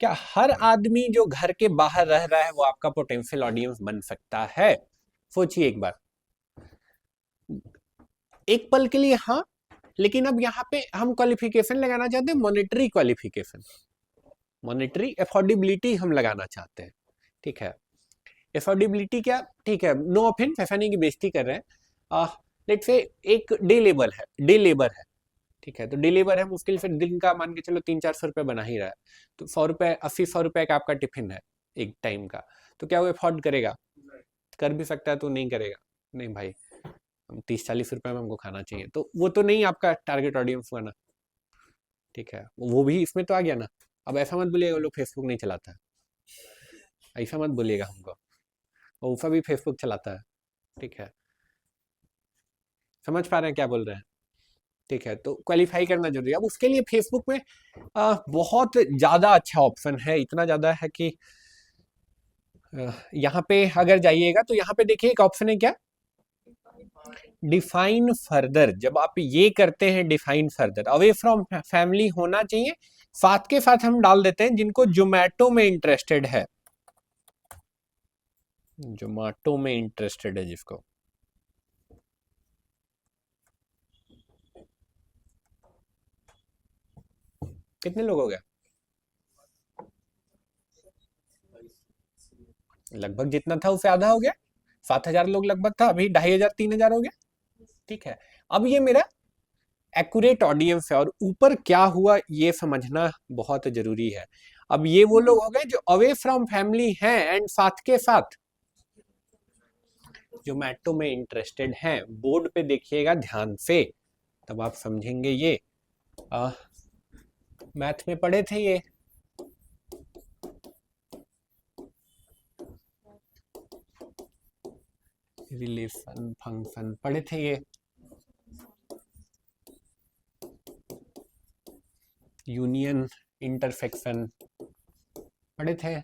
क्या हर आदमी जो घर के बाहर रह रहा है वो आपका पोटेंशियल ऑडियंस बन सकता है? सोचिए एक बार, एक पल के लिए हाँ, लेकिन अब यहाँ पे हम क्वालिफिकेशन लगाना चाहते हैं, मॉनेटरी क्वालिफिकेशन, मॉनेटरी अफोर्डेबिलिटी हम लगाना चाहते हैं। ठीक है, अफोर्डेबिलिटी क्या? ठीक है, नो ऑफेंस, ऐसा नहीं कि बेइज्जती कर रहे हैं। लेट्स से एक डे लेबर है। ठीक है, तो डे लेबर है, मुश्किल से दिन का मान के चलो 300-400 रुपये बना ही रहा है, तो 100 रुपये का आपका टिफिन है एक टाइम का, तो क्या वो अफोर्ड करेगा? कर भी सकता है तो नहीं करेगा। नहीं भाई, 30-40 रुपये में हमको खाना चाहिए, तो वो तो नहीं आपका टारगेट ऑडियंस हुआ ना। ठीक है, वो भी इसमें तो आ गया ना। अब ऐसा मत बोलिएगा वो लोग फेसबुक नहीं चलाता है, ऐसा मत बोलिएगा हमको, ऊफा भी फेसबुक चलाता है। ठीक है, समझ पा रहे हैं क्या बोल रहे हैं? ठीक है, तो क्वालिफाई करना जरूरी है। अब उसके लिए फेसबुक में बहुत ज़्यादा अच्छा ऑप्शन है, इतना ज़्यादा है कि यहाँ पे अगर जाइएगा तो यहाँ पे देखिए एक ऑप्शन है क्या, डिफाइन फर्दर। जब आप ये करते हैं define further, away from family होना चाहिए, साथ के साथ हम डाल देते हैं जिनको जोमेटो में इंटरेस्टेड है, जोमेटो में इंटरेस्टेड है जिसको। कितने लोग हो गए? लगभग जितना था उससे आधा हो गया, 7,000 लोग लगभग था, अभी 2,500 3,000 हो गया। ठीक है, अब ये मेरा एक्यूरेट ऑडियंस है और ऊपर क्या हुआ ये समझना बहुत जरूरी है। अब ये वो लोग हो गए जो अवे फ्रॉम फैमिली हैं एंड साथ के साथ जोमेटो में इंटरेस्टेड हैं। बोर्ड पे देखिएगा ध्यान से, तब आप समझेंगे ये। मैथ में पढ़े थे ये, रिलेशन फंक्शन पढ़े थे ये, यूनियन इंटरसेक्शन पढ़े थे,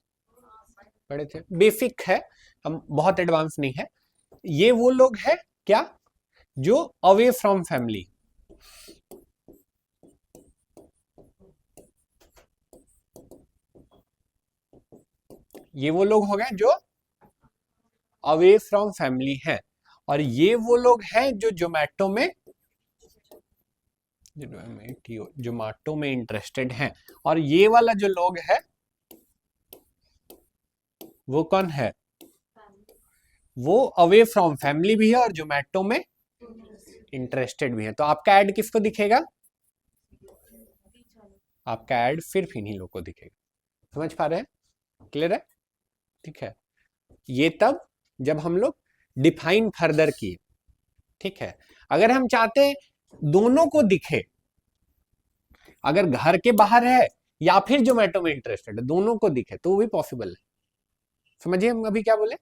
पढ़े थे। बेसिक है, हम बहुत एडवांस नहीं है। ये वो लोग हैं क्या जो अवे फ्रॉम फैमिली, ये वो लोग हो गए जो अवे फ्रॉम फैमिली हैं, और ये वो लोग हैं जो जोमेटो में जोमेटो में इंटरेस्टेड हैं। और ये वाला जो लोग है वो कौन है, वो अवे फ्रॉम फैमिली भी है और जोमेटो में इंटरेस्टेड भी है। तो आपका ऐड किसको दिखेगा, आपका ऐड सिर्फ इन्हीं लोग को दिखेगा। समझ पा रहे हैं? क्लियर है? ठीक है, ये तब जब हम लोग डिफाइन फर्दर किए। ठीक है, अगर हम चाहते हैं दोनों को दिखे, अगर घर के बाहर है या फिर जोमेटो में इंटरेस्टेड है, दोनों को दिखे तो वो भी पॉसिबल है। समझिए हम अभी क्या बोले?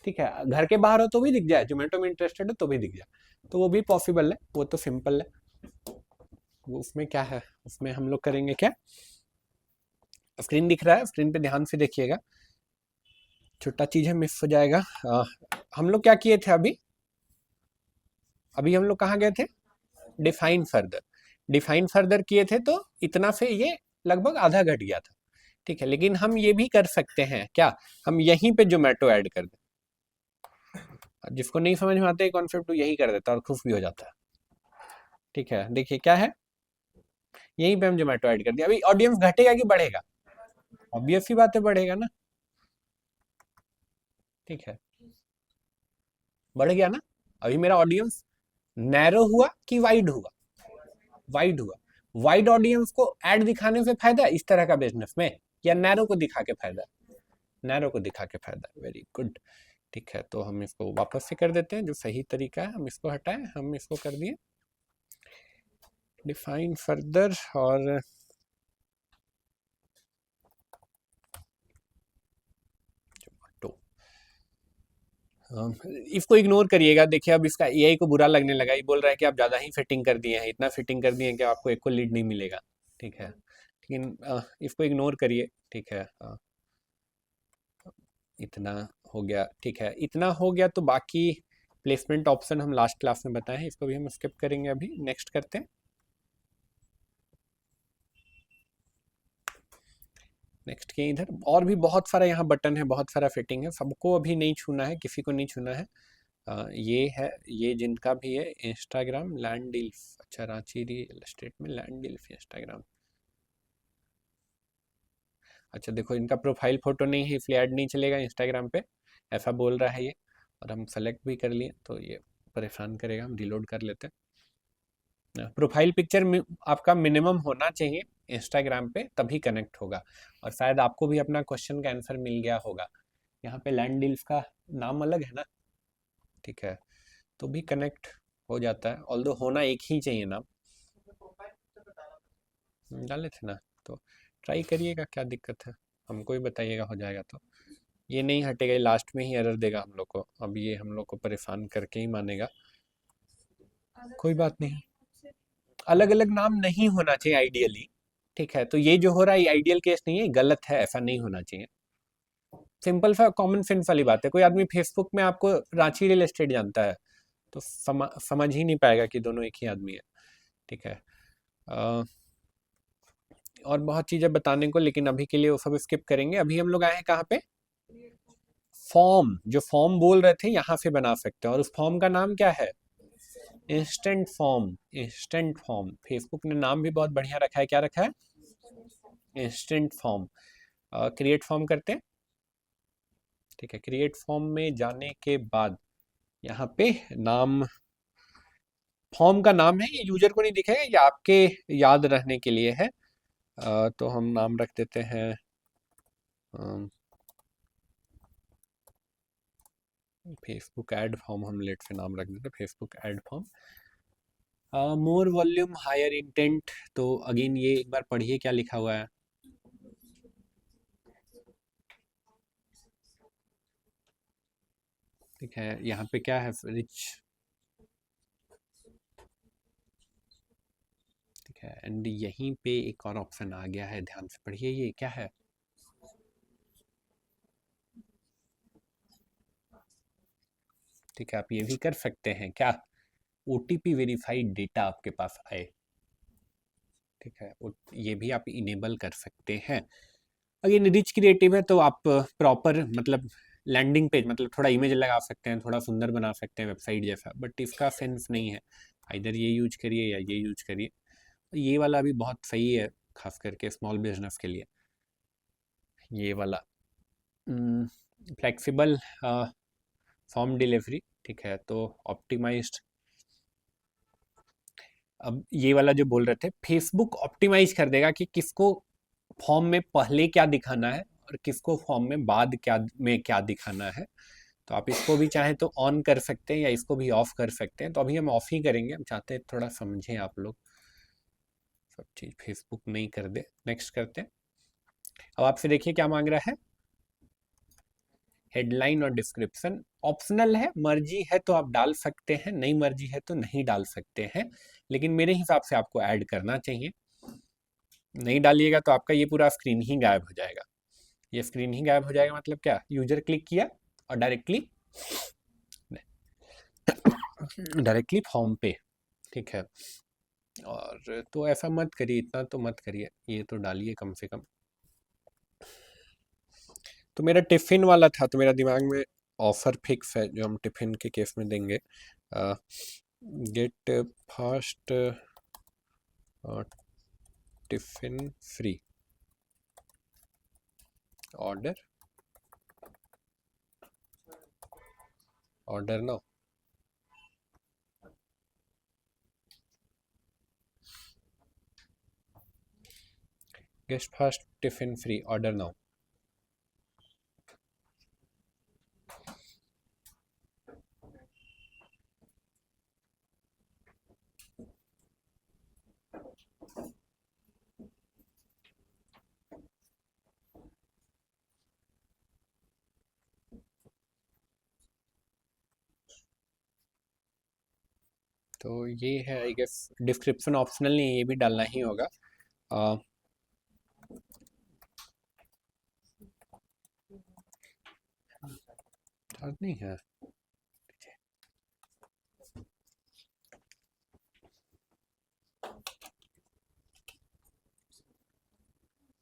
ठीक है, घर के बाहर हो तो भी दिख जाए, जोमेटो में इंटरेस्टेड है तो भी दिख जाए, तो वो भी पॉसिबल है, वो तो सिंपल है। वो उसमें क्या है, उसमें हम लोग करेंगे क्या, स्क्रीन दिख रहा है, स्क्रीन पे ध्यान से देखिएगा, छोटा चीज है मिस हो जाएगा। हम लोग क्या किए थे अभी, अभी हम लोग कहाँ गए थे, डिफाइन फर्दर। डिफाइन फर्दर किए थे तो इतना से ये लगभग आधा घट गया था। ठीक है, लेकिन हम ये भी कर सकते हैं क्या, हम यहीं पे जोमेटो ऐड कर दें। जिसको नहीं समझ में आता है कॉन्सेप्ट तो यही कर देता है और खुश भी हो जाता है। ठीक है, देखिए क्या है, यहीं पे हम जोमेटो ऐड कर दिया। अभी ऑडियंस घटेगा कि बढ़ेगा, ऑब्वियस सी बात है बढ़ेगा ना। ठीक है, बढ़ गया ना। अभी मेरा ऑडियंस नैरो हुआ कि वाइड हुआ, वाइड हुआ। वाइड ऑडियंस को ऐड दिखाने से फायदा है इस तरह का बिजनेस में, या नैरो को दिखा के फायदा है, नैरो को दिखा के फायदा है। Very good. ठीक है, तो हम इसको वापस से कर देते हैं, जो सही तरीका है हम इसको हटाएं, हम इसको कर दिए डिफाइन फर्दर और इसको इग्नोर करिएगा। देखिए अब इसका एआई को बुरा लगने लगा, ये बोल रहा है कि आप ज़्यादा ही फिटिंग कर दिए हैं, इतना फिटिंग कर दिए हैं कि आपको एक को लीड नहीं मिलेगा। ठीक है, लेकिन इसको इग्नोर करिए। ठीक है, इतना हो गया। ठीक है, इतना हो गया, तो बाकी प्लेसमेंट ऑप्शन हम लास्ट क्लास में बताए हैं, इसको भी हम स्किप करेंगे, अभी नेक्स्ट करते हैं। नेक्स्ट के इधर और भी बहुत सारा यहाँ बटन है, बहुत सारा फिटिंग है, सबको अभी नहीं छूना है, किसी को नहीं छूना है। ये है, ये जिनका भी है इंस्टाग्राम लैंड डील्स, अच्छा रांची रियल एस्टेट में लैंड डील्स इंस्टाग्राम। अच्छा देखो, इनका प्रोफाइल फोटो नहीं है इसलिए ऐड नहीं चलेगा इंस्टाग्राम पे, ऐसा बोल रहा है ये, और हम सेलेक्ट भी कर लिए तो ये परेशान करेगा, हम रिलोड कर लेते हैं। प्रोफाइल पिक्चर आपका मिनिमम होना चाहिए इंस्टाग्राम पे, तभी कनेक्ट होगा। और शायद आपको भी अपना क्वेश्चन का आंसर मिल गया होगा, यहाँ पे लैंड डील्स का नाम अलग है ना। ठीक है, तो भी कनेक्ट हो जाता है, ऑल्दो होना एक ही चाहिए नाम। प्रोफाइल पिक्चर पे डाला था। डाले थे ना, तो ट्राई करिएगा, क्या दिक्कत है, हमको ही बताइएगा हो जाएगा तो। ये नहीं हटेगा, ये लास्ट में ही एरर देगा हम लोग को, अब ये हम लोग को परेशान करके ही मानेगा। कोई बात नहीं, अलग अलग नाम नहीं होना चाहिए आइडियली, ठीक है। तो ये जो हो रहा है ये आइडियल केस नहीं है, गलत है, ऐसा नहीं होना चाहिए। सिंपल सा कॉमन सेंस वाली बात है, कोई आदमी फेसबुक में आपको रांची रियल एस्टेट जानता है तो समझ ही नहीं पाएगा कि दोनों एक ही आदमी है, ठीक है। और बहुत चीज़ें बताने को, लेकिन अभी के लिए वो सब स्किप करेंगे। अभी हम लोग आए हैं कहाँ पे, फॉर्म। जो फॉर्म बोल रहे थे यहाँ से बना सकते हैं, और उस फॉर्म का नाम क्या है, instant form. Instant form, Facebook ने नाम भी बहुत बढ़िया रखा है, क्या रखा है, इंस्टेंट फॉर्म। क्रिएट फॉर्म करते हैं, ठीक है। क्रिएट फॉर्म में जाने के बाद यहाँ पे नाम, फॉर्म का नाम है, ये यूजर को नहीं दिखेगा, ये आपके याद रहने के लिए है। तो हम नाम रख देते हैं फेसबुक ऐड फॉर्म, हम लेट से नाम रख देते हैं Facebook ad form. More volume higher intent, तो अगेन ये एक बार पढ़िए क्या लिखा हुआ है, ठीक है। यहाँ पे क्या है, रिच, ठीक है। एंड यहीं पे एक और ऑप्शन आ गया है, ध्यान से पढ़िए, ये क्या है, ठीक है। आप ये भी कर सकते हैं क्या, OTP वेरीफाइड डेटा आपके पास आए, ठीक है, ये भी आप इनेबल कर सकते हैं। अगेन रिच क्रिएटिव है, तो आप प्रॉपर मतलब लैंडिंग पेज, मतलब थोड़ा इमेज लगा सकते हैं, थोड़ा सुंदर बना सकते हैं वेबसाइट जैसा, बट इसका सेंस नहीं है। इधर ये यूज करिए या ये यूज करिए, ये वाला भी बहुत सही है, खास करके स्मॉल बिजनेस के लिए, ये वाला फ्लेक्सिबल फॉर्म डिलीवरी, ठीक है। तो ऑप्टिमाइज्ड, अब ये वाला जो बोल रहे थे, फेसबुक ऑप्टिमाइज कर देगा कि किसको फॉर्म में पहले क्या दिखाना है और किसको फॉर्म में बाद क्या दिखाना है। तो आप इसको भी चाहें तो ऑन कर सकते हैं या इसको भी ऑफ कर सकते हैं, तो अभी हम ऑफ ही करेंगे, हम चाहते हैं थोड़ा समझें आप लोग सब चीज़, फेसबुक नहीं कर दे। नेक्स्ट करते हैं। अब आपसे देखिए क्या मांग रहा है, हेडलाइन और डिस्क्रिप्शन ऑप्शनल है, मर्जी है तो आप डाल सकते हैं, नहीं मर्जी है तो नहीं डाल सकते हैं, लेकिन मेरे हिसाब से आपको ऐड करना चाहिए। नहीं डालिएगा तो आपका ये पूरा स्क्रीन ही गायब हो जाएगा। ये स्क्रीन ही गायब हो जाएगा मतलब क्या, यूजर क्लिक किया और डायरेक्टली फॉर्म पे, ठीक है। और तो ऐसा मत करिए, इतना तो मत करिए, ये तो डालिए कम से कम। तो मेरा टिफ़िन वाला था, तो मेरा दिमाग में ऑफ़र फिक्स है जो हम टिफ़िन के केस में देंगे, get fast tiffin free, order now, get fast tiffin free, order now. तो ये है, आई गेस डिस्क्रिप्शन ऑप्शनल नहीं है, ये भी डालना ही होगा। नहीं है,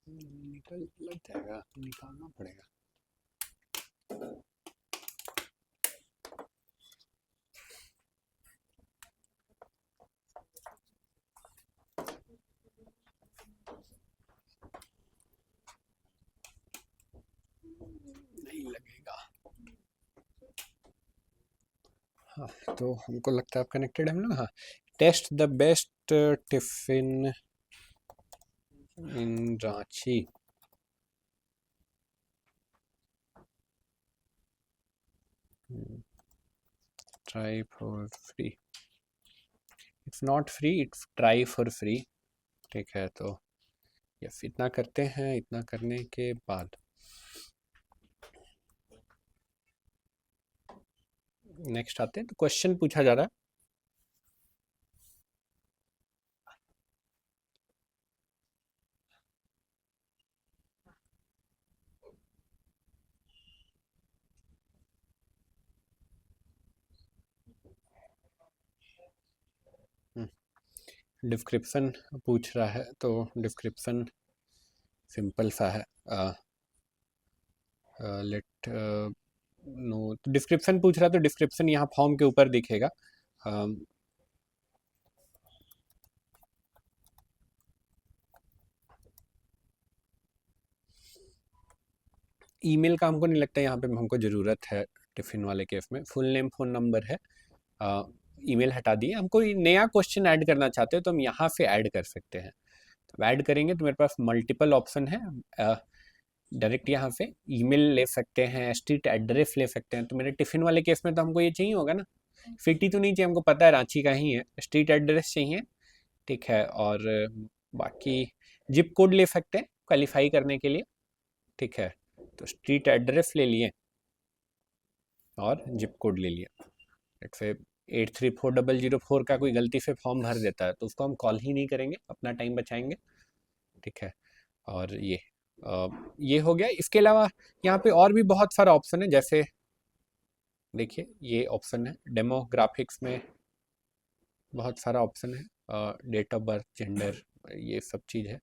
निकल लग जाएगा, निकालना पड़ेगा। नहीं लगेगा, हाँ। तो हमको लगता है आप कनेक्टेड हम लोग, हाँ। Test the best tiffin in Ranchi, try for free, it's not free, it's try for free, ठीक है। तो यस, इतना करते हैं। इतना करने के बाद नेक्स्ट आते हैं। तो क्वेश्चन पूछा जा रहा है, डिस्क्रिप्शन पूछ रहा है। तो डिस्क्रिप्शन सिंपल सा है। लेट नो, डिस्क्रिप्शन पूछ रहा है तो डिस्क्रिप्शन यहाँ फॉर्म के ऊपर दिखेगा। ईमेल का हमको नहीं लगता यहाँ पे हमको ज़रूरत है टिफ़िन वाले केस में। फुल नेम, फ़ोन नंबर है। ईमेल हटा दिए। हम कोई नया क्वेश्चन ऐड करना चाहते हो तो हम यहाँ से ऐड कर सकते हैं। तो ऐड करेंगे तो मेरे पास मल्टीपल ऑप्शन है। डायरेक्ट यहाँ से ईमेल ले सकते हैं, स्ट्रीट एड्रेस ले सकते हैं। तो मेरे टिफ़िन वाले केस में तो हमको ये चाहिए होगा ना, सिटी तो नहीं चाहिए, हमको पता है रांची का ही है, स्ट्रीट एड्रेस चाहिए। ठीक है। और बाकी जिप कोड ले सकते हैं क्वालिफाई करने के लिए। ठीक है। तो स्ट्रीट एड्रेस ले लिए और जिप कोड ले लिया। लेट्स से 834004 का कोई गलती से फॉर्म भर देता है तो उसको हम कॉल ही नहीं करेंगे, अपना टाइम बचाएंगे। ठीक है। और ये हो गया। इसके अलावा यहाँ पे और भी बहुत सारा ऑप्शन है। जैसे देखिए ये ऑप्शन है डेमोग्राफिक्स में, बहुत सारा ऑप्शन है। डेट ऑफ बर्थ, जेंडर, ये सब चीज़ है।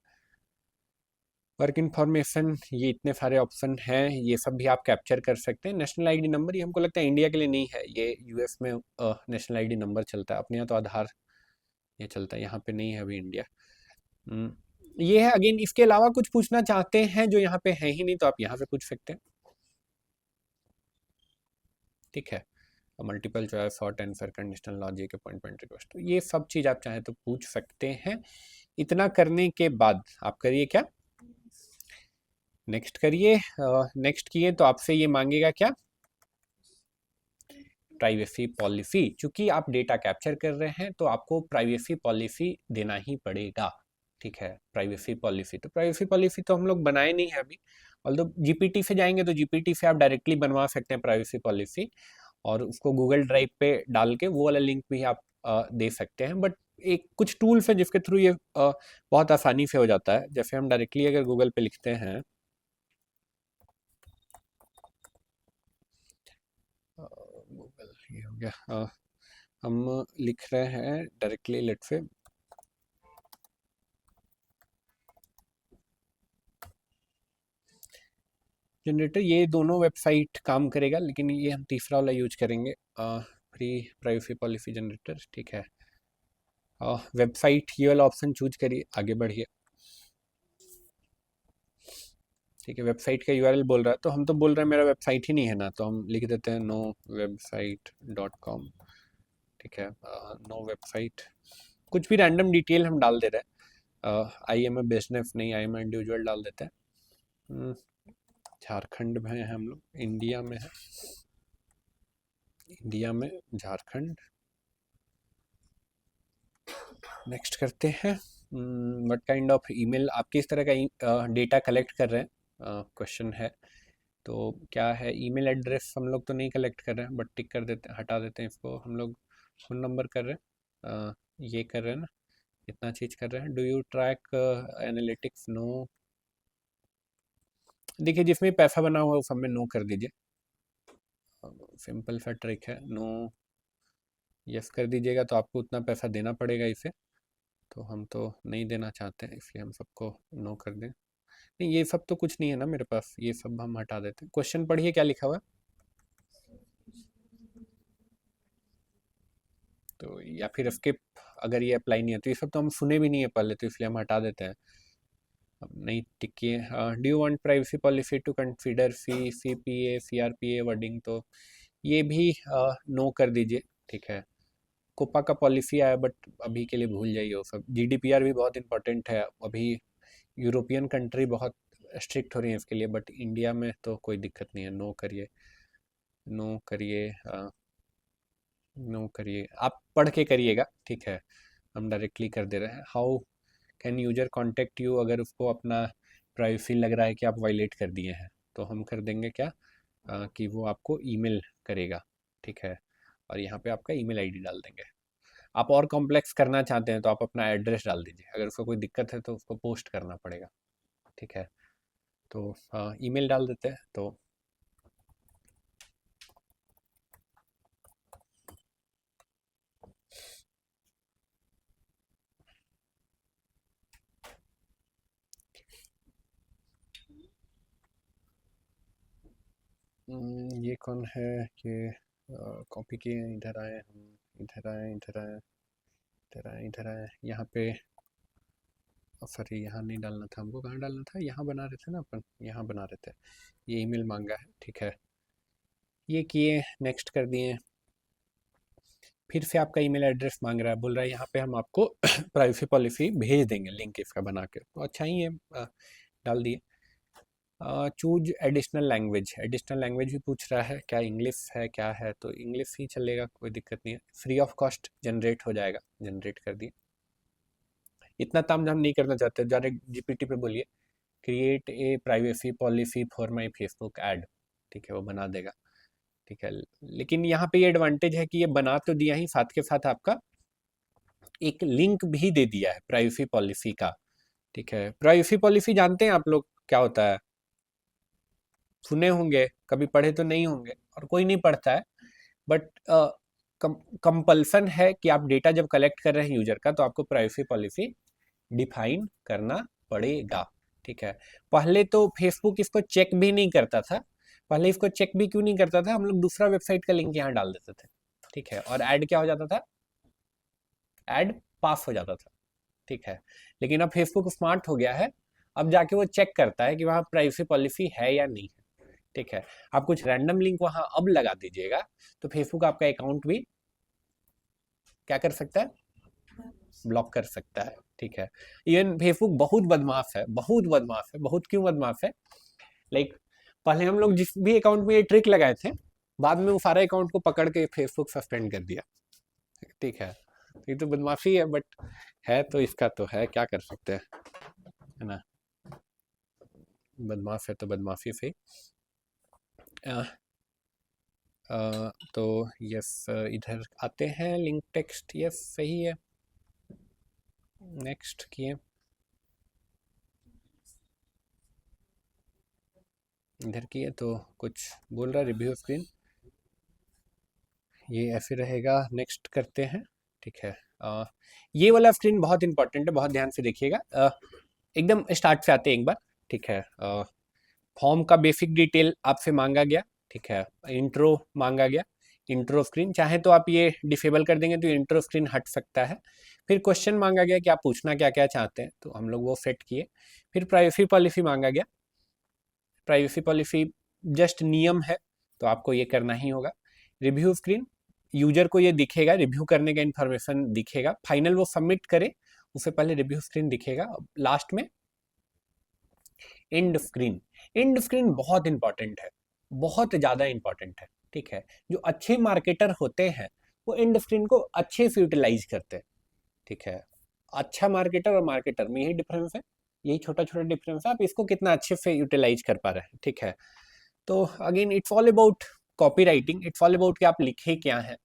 वर्क इन्फॉर्मेशन, ये इतने सारे ऑप्शन हैं, ये सब भी आप कैप्चर कर सकते हैं। नेशनल आईडी नंबर, ये हमको लगता है इंडिया के लिए नहीं है, ये यूएस में नेशनल आईडी नंबर चलता है। अपने यहाँ तो आधार ये चलता है, यहाँ पे नहीं है अभी इंडिया। ये है। अगेन इसके अलावा कुछ पूछना चाहते हैं जो यहाँ पे है ही नहीं तो आप यहाँ पे पूछ सकते हैं। ठीक है। Multiple choice, short answer, conditional logic, appointment request, तो ये सब चीज़ आप चाहें तो पूछ सकते हैं। इतना करने के बाद आप करिए क्या, नेक्स्ट करिए। नेक्स्ट किए तो आपसे ये मांगेगा क्या, प्राइवेसी पॉलिसी। चूंकि आप डेटा कैप्चर कर रहे हैं तो आपको प्राइवेसी पॉलिसी देना ही पड़ेगा। ठीक है। प्राइवेसी पॉलिसी, तो प्राइवेसी पॉलिसी तो हम लोग बनाए नहीं है अभी। ऑल्दो जीपीटी से जाएंगे तो जीपीटी से आप डायरेक्टली बनवा सकते हैं प्राइवेसी पॉलिसी, और उसको गूगल ड्राइव पे डाल के वो वाला लिंक भी आप दे सकते हैं। बट एक कुछ टूल्स है जिसके थ्रू ये बहुत आसानी से हो जाता है। जैसे हम डायरेक्टली अगर गूगल पे लिखते हैं गूगल, ये हो गया। हम लिख रहे हैं डायरेक्टली, लेट से जनरेटर, ये दोनों वेबसाइट काम करेगा, लेकिन ये हम तीसरा वाला यूज करेंगे, फ्री प्राइवेसी पॉलिसी जनरेटर। ठीक है। वेबसाइट, ये वाला ऑप्शन चूज करिए, आगे बढ़िए। ठीक है। वेबसाइट का यूआरएल बोल रहा है तो हम तो बोल रहे हैं मेरा वेबसाइट ही नहीं है ना, तो हम लिख देते हैं नो वेबसाइट .com। ठीक है। नो वेबसाइट, कुछ भी रैंडम डिटेल हम डाल दे रहे हैं। आई एम ए बिजनेस नहीं, आई एम ए इंडिविजुअल डाल देते हैं। झारखंड में है हम लोग, इंडिया में है, इंडिया में झारखंड। नेक्स्ट करते हैं। व्हाट काइंड ऑफ ईमेल, आप किस तरह का डेटा कलेक्ट कर रहे हैं, क्वेश्चन है। तो क्या है, ईमेल एड्रेस हम लोग तो नहीं कलेक्ट कर रहे हैं, बट टिक कर देते हैं, हटा देते हैं इसको। हम लोग फ़ोन नंबर कर रहे हैं, ये कर रहे हैं ना, इतना चीज़ कर रहे हैं। Do you track analytics, no. देखिए जिसमें पैसा बना हुआ है उस सब में नो कर दीजिए, सिंपल सा ट्रिक है। नो यस कर दीजिएगा तो आपको उतना पैसा देना पड़ेगा इसे, तो हम तो नहीं देना चाहते हैं, इसलिए हम सबको नो कर दें। नहीं, ये सब तो कुछ नहीं है ना मेरे पास, ये सब हम हटा देते हैं। क्वेश्चन पढ़िए क्या लिखा हुआ है। तो या फिर स्किप, अगर ये अप्लाई नहीं है तो ये सब तो हम सुने भी नहीं है पहले, तो इसलिए हम हटा देते हैं। अब नहीं टिकिए। Do you want privacy policy to consider CPA CRPA wording, तो ये भी नो कर दीजिए। ठीक है। कोपा का पॉलिसी आया बट अभी के लिए भूल जाइए वो सब। जीडीपीआर भी बहुत इंपॉर्टेंट है अभी, यूरोपियन कंट्री बहुत स्ट्रिक्ट हो रही है इसके लिए, बट इंडिया में तो कोई दिक्कत नहीं है। नो करिए, नो करिए, नो करिए, आप पढ़ के करिएगा। ठीक है। हम डायरेक्टली कर दे रहे हैं। How can user contact you, अगर उसको अपना प्राइवेसी लग रहा है कि आप वायलेट कर दिए हैं तो हम कर देंगे क्या, कि वो आपको ईमेल करेगा, ठीक है। और यहाँ पे आपका ईमेल आईडी डाल देंगे। आप और कॉम्प्लेक्स करना चाहते हैं तो आप अपना एड्रेस डाल दीजिए, अगर उसको कोई दिक्कत है तो उसको पोस्ट करना पड़ेगा, ठीक है। तो ईमेल डाल देते हैं। तो ये कौन है कि कॉपी किए, इधर आए हम, इधर आए, इधर आए, इधर आए, इधर आए, यहाँ पे सॉरी यहाँ नहीं डालना था हमको, कहाँ डालना था, यहाँ बना रहे थे ना अपन, यहाँ बना रहे थे। ये ईमेल मांगा है, ठीक है, ये किए, नेक्स्ट कर दिए। फिर से आपका ईमेल एड्रेस मांग रहा है, बोल रहा है यहाँ पे हम आपको प्राइवेसी पॉलिसी भेज देंगे लिंक इसका बना के, तो अच्छा ही है, डाल दिए। Choose additional language, additional language भी पूछ रहा है, क्या इंग्लिश है क्या है, तो इंग्लिश ही चलेगा, कोई दिक्कत नहीं है। फ्री ऑफ कॉस्ट जनरेट हो जाएगा, जनरेट कर दिए। इतना तामझाम नहीं करना चाहते, डायरेक्ट जीपीटी पे बोलिए create a privacy policy for my Facebook ad, ठीक है, वो बना देगा, ठीक है। लेकिन यहाँ पे ये एडवांटेज है कि ये बना तो दिया ही, साथ के साथ आपका एक लिंक भी दे दिया है प्राइवेसी पॉलिसी का, ठीक है। प्राइवेसी पॉलिसी जानते हैं आप लोग क्या होता है, सुने होंगे, कभी पढ़े तो नहीं होंगे, और कोई नहीं पढ़ता है, बट कंपल्सन है कि आप डेटा जब कलेक्ट कर रहे हैं यूजर का तो आपको प्राइवेसी पॉलिसी डिफाइन करना पड़ेगा, ठीक है। पहले तो फेसबुक इसको चेक भी नहीं करता था, पहले इसको चेक भी क्यों नहीं करता था, हम लोग दूसरा वेबसाइट का लिंक यहाँ डाल देते थे, ठीक है, और ऐड क्या हो जाता था, ऐड पास हो जाता था, ठीक है। लेकिन अब फेसबुक स्मार्ट हो गया है, अब जाके वो चेक करता है कि वहाँ प्राइवेसी पॉलिसी है या नहीं है, ठीक है। आप कुछ रैंडम लिंक वहाँ अब लगा दीजिएगा तो फेसबुक आपका अकाउंट भी क्या कर सकता है, ब्लॉक कर सकता है, ठीक है। इवन फेसबुक बहुत बदमाश है, बहुत बदमाश है, बहुत क्यों बदमाश है, लाइक पहले हम लोग जिस भी अकाउंट में ये ट्रिक लगाए थे, बाद में वो सारे अकाउंट को पकड़ के फेसबुक सस्पेंड कर दिया, ठीक है। ये तो बदमाशी है, बट है तो इसका तो है, क्या कर सकते हैं, है ना, बदमाश है तो बदमाशी से। तो यस, इधर आते हैं, लिंक टेक्स्ट, यस सही है, नेक्स्ट किए, इधर किए तो कुछ बोल रहा है रिव्यू स्क्रीन, ये ऐसे रहेगा, नेक्स्ट करते हैं, ठीक है। ये वाला स्क्रीन बहुत इंपॉर्टेंट है, बहुत ध्यान से देखिएगा, एकदम स्टार्ट से आते हैं एक बार, ठीक है। फॉर्म का बेसिक डिटेल आपसे मांगा गया, ठीक है, इंट्रो मांगा गया, इंट्रो स्क्रीन चाहे तो आप ये डिसेबल कर देंगे तो इंट्रो स्क्रीन हट सकता है। फिर क्वेश्चन मांगा गया कि आप पूछना क्या क्या चाहते हैं, तो हम लोग वो सेट किए। फिर प्राइवेसी पॉलिसी मांगा गया, प्राइवेसी पॉलिसी जस्ट नियम है तो आपको ये करना ही होगा। रिव्यू स्क्रीन, यूजर को ये दिखेगा, रिव्यू करने का इन्फॉर्मेशन दिखेगा, फाइनल वो सबमिट करे उससे पहले रिव्यू स्क्रीन दिखेगा। लास्ट में एंड स्क्रीन, एंड स्क्रीन बहुत इंपॉर्टेंट है, बहुत ज़्यादा इंपॉर्टेंट है, ठीक है। जो अच्छे मार्केटर होते हैं वो एंड स्क्रीन को अच्छे से यूटिलाइज करते हैं, ठीक है। अच्छा मार्केटर और मार्केटर में यही डिफरेंस है, यही छोटा छोटा डिफरेंस है, आप इसको कितना अच्छे से यूटिलाइज कर पा रहे हैं, ठीक है। तो again it's all about copy writing, it's all about कि आप लिखे क्या है,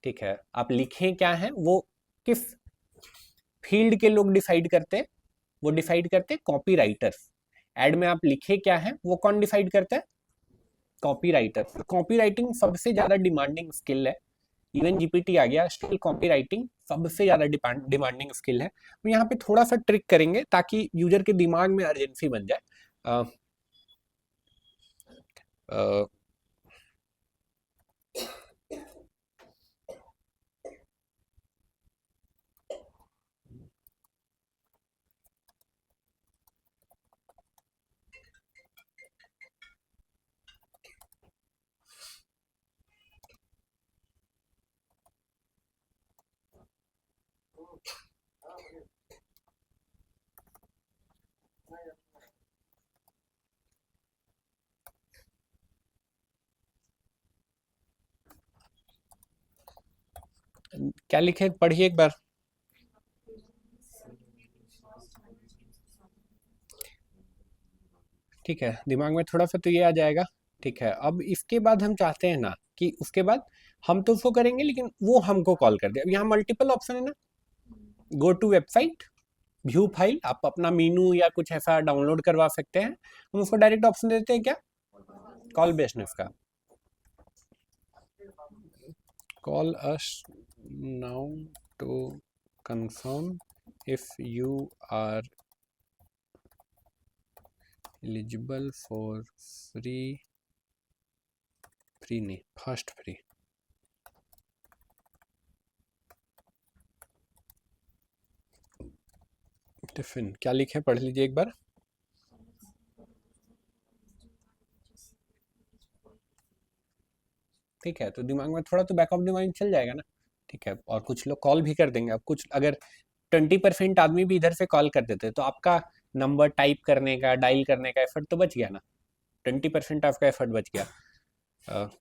ठीक है। आप लिखें क्या है वो किस फील्ड के लोग डिसाइड करते हैं, वो डिसाइड करते हैं कॉपी राइटर्स। एड में आप लिखे क्या है वो कौन डिसाइड करता है, कॉपी राइटर। कॉपी राइटिंग सबसे ज्यादा डिमांडिंग स्किल है, इवन जीपीटी आ गया स्टिल कॉपी राइटिंग सबसे ज्यादा डिमांडिंग स्किल है। तो यहाँ पे थोड़ा सा ट्रिक करेंगे ताकि यूजर के दिमाग में अर्जेंसी बन जाए। अ, क्या लिखे पढ़िए एक बार। ठीक है, दिमाग में थोड़ा सा तो ये आ जाएगा। ठीक है, अब इसके बाद हम चाहते हैं ना कि उसके बाद हम तो उसको करेंगे लेकिन वो हमको कॉल कर दे। अब यहाँ मल्टीपल ऑप्शन है ना, go to website, view file, आप अपना मीनू या कुछ ऐसा डाउनलोड करवा सकते हैं। हम उसको डायरेक्ट ऑप्शन देते हैं क्या, कॉल बेसनेस का, call us now to confirm if you are eligible for free नहीं, फर्स्ट फ्री। टिफिन क्या लिखे, पढ़ लीजिए एक बार। ठीक है, तो दिमाग में थोड़ा तो बैक ऑफ द माइंड चल जाएगा ना। ठीक है, और कुछ लोग कॉल भी कर देंगे। अब कुछ अगर 20% आदमी भी इधर से कॉल कर देते तो आपका नंबर टाइप करने का, डायल करने का एफर्ट तो बच गया ना। 20% आपका एफर्ट बच गया। अब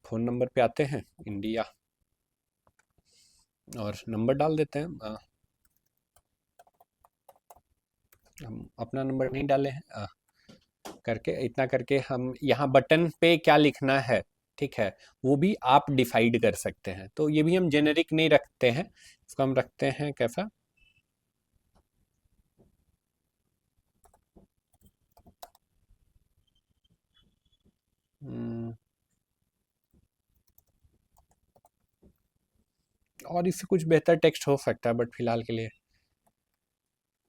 फ़ोन नंबर पे आते हैं, इंडिया, और नंबर डाल देते हैं। हम अपना नंबर नहीं डाले हैं, करके इतना करके हम यहाँ बटन पे क्या लिखना है, ठीक है, वो भी आप डिसाइड कर सकते हैं। तो ये भी हम जेनेरिक नहीं रखते हैं, इसको हम रखते हैं कैसा, और इससे कुछ बेहतर टेक्स्ट हो सकता है, बट फिलहाल के लिए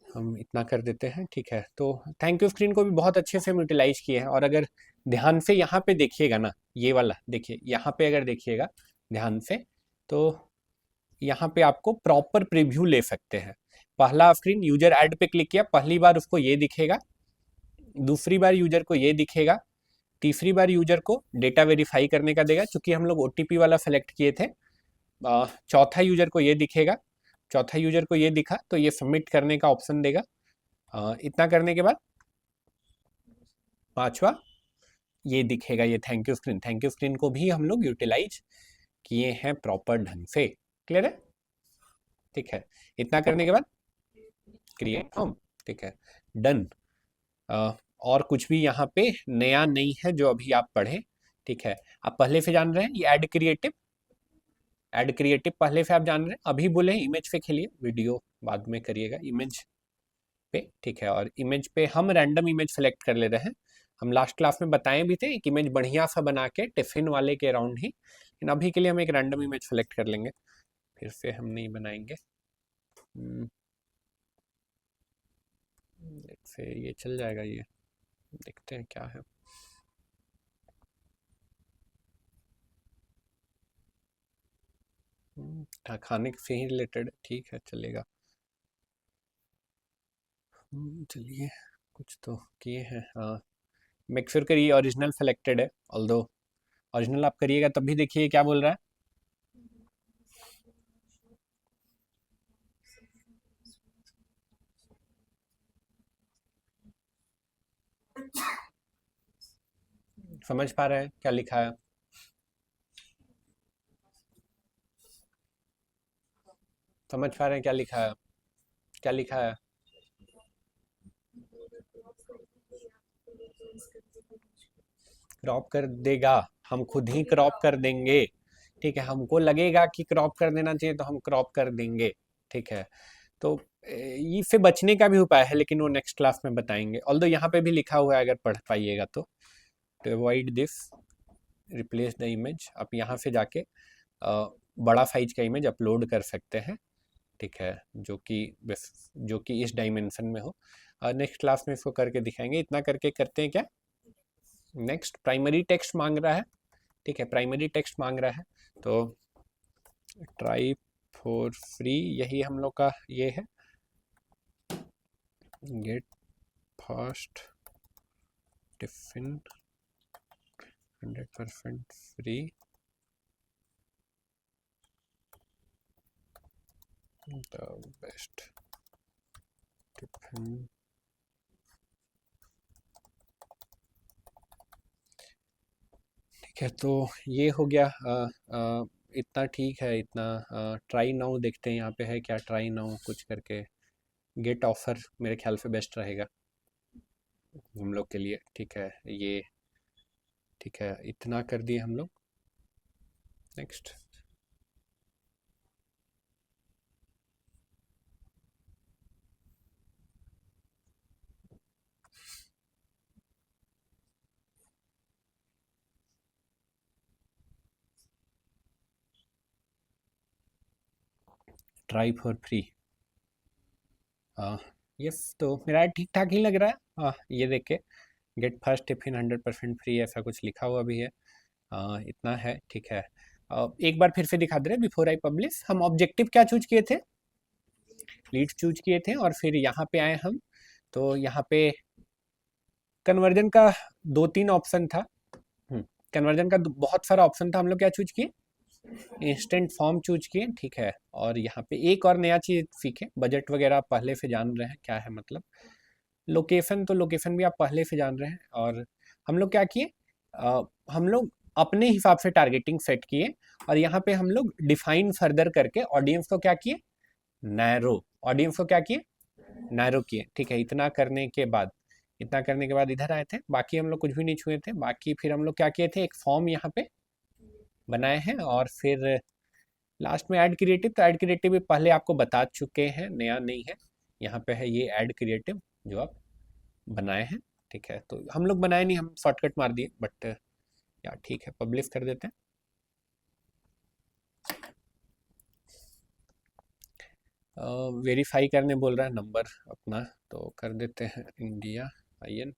हम इतना कर देते हैं। ठीक है, तो थैंक यू स्क्रीन को भी बहुत अच्छे से हम यूटिलाइज किए हैं। और अगर ध्यान से यहाँ पे देखिएगा ना, ये वाला देखिए, यहाँ पे अगर देखिएगा ध्यान से, तो यहाँ पे आपको प्रॉपर प्रीव्यू ले सकते हैं। पहला स्क्रीन यूजर ऐड पे क्लिक किया, पहली बार उसको ये दिखेगा, दूसरी बार यूजर को ये दिखेगा, तीसरी बार यूजर को डेटा वेरीफाई करने का देगा, चूंकि हम लोग ओटीपी वाला सेलेक्ट किए थे। चौथा यूजर को ये दिखेगा, चौथा यूजर को ये दिखा तो ये सबमिट करने का ऑप्शन देगा। इतना करने के बाद पांचवा ये दिखेगा, ये thank you screen. Thank you screen को भी हम लोग यूटिलाइज किए हैं प्रॉपर ढंग से। क्लियर है? ठीक है, इतना करने के बाद क्रिएट फॉर्म। ठीक है, डन। और कुछ भी यहाँ पे नया नहीं है जो अभी आप पढ़े। ठीक है, आप पहले से जान रहे हैं ये ऐड क्रिएटिव, ऐड क्रिएटिव पहले से आप जान रहे हैं। अभी बोले इमेज पे खेलिए, वीडियो बाद में करिएगा इमेज पे। ठीक है, और इमेज पे हम रैंडम इमेज सेलेक्ट कर ले रहे हैं। हम लास्ट क्लास में बताए भी थे एक इमेज बढ़िया सा बना के टिफिन वाले के अराउंड ही, लेकिन अभी के लिए हम एक रैंडम इमेज सेलेक्ट कर लेंगे, फिर से हम नहीं बनाएंगे। से ये चल जाएगा, ये देखते हैं क्या है। खाने से ही रिलेटेड, ठीक है चलेगा। चलिए, कुछ तो किए हैं। हाँ, मेक श्योर करिए ओरिजिनल सेलेक्टेड है, ऑल्दो ओरिजिनल आप करिएगा तब भी देखिए क्या बोल रहा है। समझ पा रहे हैं क्या लिखा है? समझ पा रहे हैं क्या लिखा है? क्या लिखा है? क्रॉप कर देगा, हम खुद ही क्रॉप कर देंगे। ठीक है, हमको लगेगा कि क्रॉप कर देना चाहिए तो हम क्रॉप कर देंगे। ठीक है, तो इससे बचने का भी उपाय है, लेकिन वो नेक्स्ट क्लास में बताएंगे। ऑल्दो यहाँ पे भी लिखा हुआ है, अगर पढ़ पाइएगा तो avoid this replace the image, आप यहाँ से जाके बड़ा साइज का इमेज अपलोड कर सकते हैं। ठीक है, जो कि इस डायमेंशन में हो। नेक्स्ट क्लास में इसको करके दिखाएंगे। इतना करके करते हैं क्या, नेक्स्ट प्राइमरी टेक्स्ट मांग रहा है। ठीक है, प्राइमरी टेक्स्ट मांग रहा है, तो ट्राई फॉर फ्री यही हम लोग का ये है, get fast tiffin 100% free the best tiffin. ठीक है, तो ये हो गया। इतना ठीक है, इतना ट्राई नाउ देखते हैं यहाँ पे है क्या, ट्राई नाउ कुछ करके गेट ऑफर मेरे ख्याल से बेस्ट रहेगा। हम लोग के लिए, ठीक है ये, ठीक है इतना कर दिए हम लोग। नेक्स्ट, ट्राई फॉर फ्री, हाँ यस, तो मेरा ऐड ठीक ठाक ही लग रहा है। हाँ ये देख के, गेट फर्स्ट टिफिन 100% फ्री ऐसा कुछ लिखा हुआ भी है। इतना है, ठीक है। एक बार फिर से दिखा दे रहे बिफोर आई पब्लिश, हम ऑब्जेक्टिव क्या चूज किए थे, लीड चूज किए थे, और फिर यहाँ पे आए हम, तो यहाँ पे कन्वर्जन का 2-3 ऑप्शन था। कन्वर्जन का बहुत सारा ऑप्शन था, हम लोग क्या चूज किए, इंस्टेंट फॉर्म चूज किए, ठीक है। और यहाँ पे एक और नया चीज सीखे, बजट वगैरह आप पहले से जान रहे हैं क्या है मतलब, लोकेशन तो लोकेशन भी आप पहले से जान रहे हैं। और हम लोग क्या किए, हम लोग अपने हिसाब से टारगेटिंग सेट किए, और यहाँ पे हम लोग डिफाइन फर्दर करके ऑडियंस को क्या किए, नैरो, ऑडियंस को क्या किए, नैरो किए, ठीक है। इतना करने के बाद इधर आए थे, बाकी हम लोग कुछ भी नहीं छुए थे। बाकी फिर हम लोग क्या किए थे, एक फॉर्म यहाँ पे बनाए हैं, और फिर लास्ट में ऐड क्रिएटिव, तो ऐड क्रिएटिव भी पहले आपको बता चुके हैं, नया नहीं है। यहाँ पे है ये ऐड क्रिएटिव जो आप बनाए हैं, ठीक है। तो हम लोग बनाए नहीं, हम शॉर्टकट मार दिए, बट यार ठीक है, पब्लिश कर देते हैं। वेरीफाई करने बोल रहा है नंबर अपना, तो कर देते हैं इंडिया IN।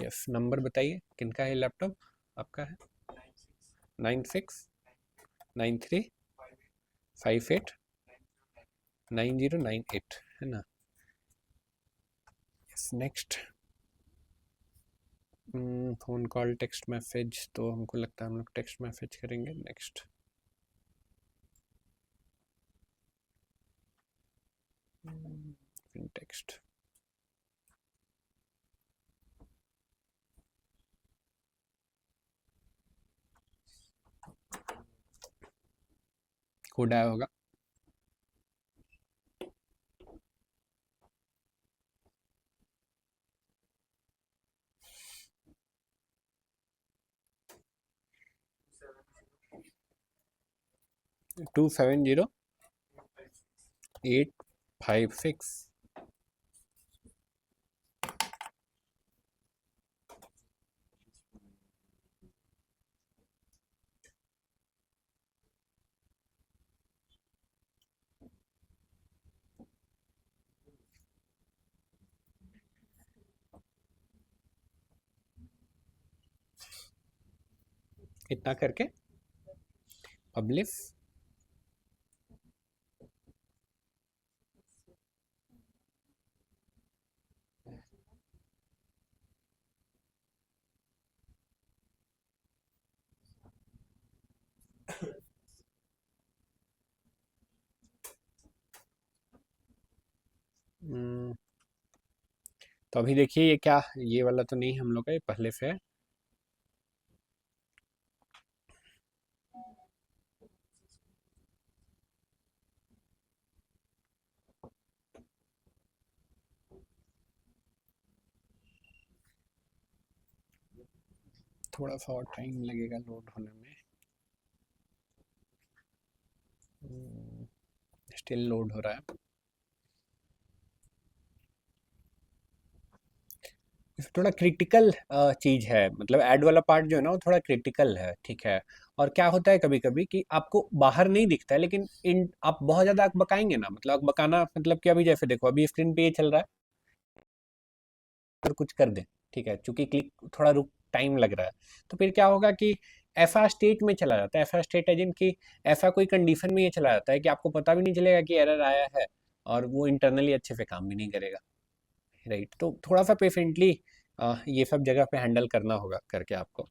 यस, नंबर बताइए किनका है लैपटॉप, आपका है 9693589098 है ना। Yes, next, phone call text message, तो हमको लगता है हम लोग टेक्स्ट मैसेज करेंगे। नेक्स्ट, टेक्स्ट, कोड आया होगा, seven 270856। इतना करके पब्लिश, तो अभी देखिए ये क्या, ये वाला तो नहीं हम लोग का, ये पहले से है। थोड़ा सा और टाइम लगेगा लोड होने में, स्टिल लोड हो रहा है। थोड़ा क्रिटिकल चीज़ है, मतलब ऐड वाला पार्ट जो है ना वो थोड़ा क्रिटिकल है, ठीक है। और क्या होता है कभी कभी कि आपको बाहर नहीं दिखता है, लेकिन इन आप बहुत ज़्यादा अकबकाएंगे ना, मतलब अकबकाना मतलब कि अभी जैसे देखो अभी स्क्रीन पे ये चल रहा है, अगर कुछ कर दें, ठीक है, चूंकि क्लिक थोड़ा रुक टाइम लग रहा है, तो फिर क्या होगा कि ऐसा स्टेट में चला जाता है, ऐसा स्टेट एजेंट की ऐसा कोई कंडीशन में ये चला जाता है कि आपको पता भी नहीं चलेगा कि एरर आया है, और वो इंटरनली अच्छे से काम भी नहीं करेगा, राइट। तो थोड़ा सा पेशेंटली ये सब जगह पे हैंडल करना होगा करके आपको,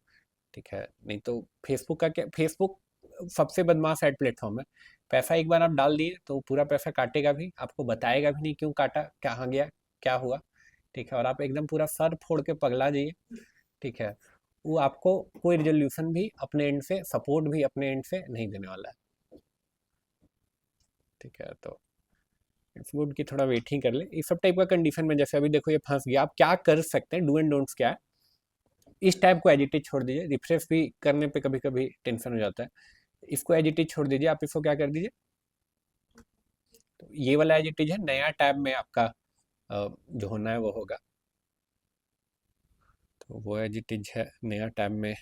ठीक है। नहीं तो फेसबुक का क्या, फेसबुक सबसे बदमाश एड प्लेटफॉर्म है। पैसा एक बार आप डाल दिए तो पूरा पैसा काटेगा भी, आपको बताएगा भी नहीं क्यों काटा, कहाँ गया, क्या हुआ, ठीक है। और आप एकदम पूरा सर फोड़ के पगला जाइए, ठीक है। वो आपको कोई रिजोल्यूशन भी अपने एंड से, सपोर्ट भी अपने एंड से नहीं देने वाला है, ठीक है। तो इट्स गुड कि थोड़ा वेट ही कर ले। इस सब टाइप का कंडीशन में जैसे अभी देखो ये फंस गया, आप क्या कर सकते हैं, डू एंड डोंट्स क्या है, इस टाइप को एजिटेट छोड़ दीजिए। रिफ्रेश भी करने पे कभी कभी टेंशन हो जाता है, इसको एजिटेट छोड़ दीजिए, आप इसको क्या कर दीजिए, तो ये वाला एजिटेज है, नया टैब में आपका जो होना है वो होगा, तो वो एजिटेज है नया टैब में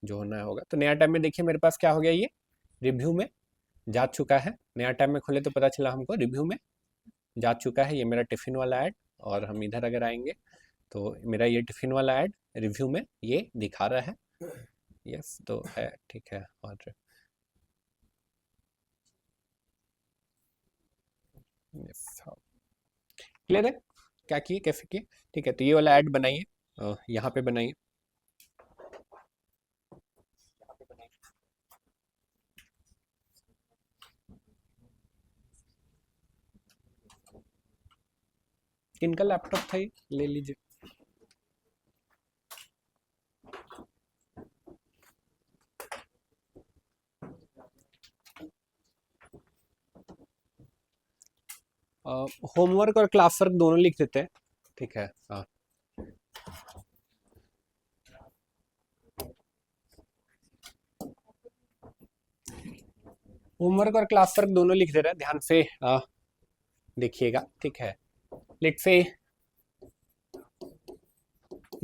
जो होना है होगा। तो नया टैब में देखिए मेरे पास क्या हो गया, ये रिव्यू में जा चुका है, नया टैब में खोले तो पता चला हमको रिव्यू में जा चुका है, ये मेरा टिफिन वाला ऐड। और हम इधर अगर आएंगे तो मेरा ये टिफिन वाला ऐड रिव्यू में ये दिखा रहा है, यस तो है, ठीक है। और यस क्लियर है क्या किए कैसे किए, ठीक है। तो ये वाला ऐड बनाइए, यहाँ पे बनाइए, किनका लैपटॉप था ये, ले लीजिए। होमवर्क और क्लास वर्क दोनों लिख देते हैं, ठीक है। हाँ होमवर्क और क्लास वर्क दोनों लिख दे रहे हैं, ध्यान से देखिएगा, ठीक है। लेट्स से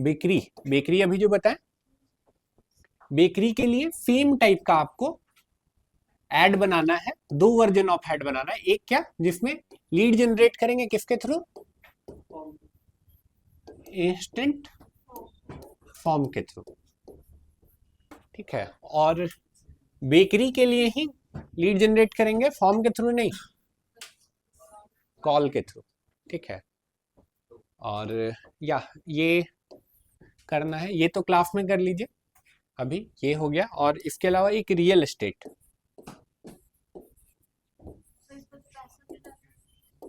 बेकरी, बेकरी अभी जो बताएं, बेकरी के लिए सेम टाइप का आपको ऐड बनाना है, दो वर्जन ऑफ ऐड बनाना है। एक क्या, जिसमें लीड जनरेट करेंगे किसके थ्रू, इंस्टेंट फॉर्म के थ्रू, ठीक है। और बेकरी के लिए ही लीड जनरेट करेंगे, फॉर्म के थ्रू नहीं, कॉल के थ्रू, ठीक है। और या ये करना है, ये तो क्लास में कर लीजिए, अभी ये हो गया। और इसके अलावा एक रियल एस्टेट,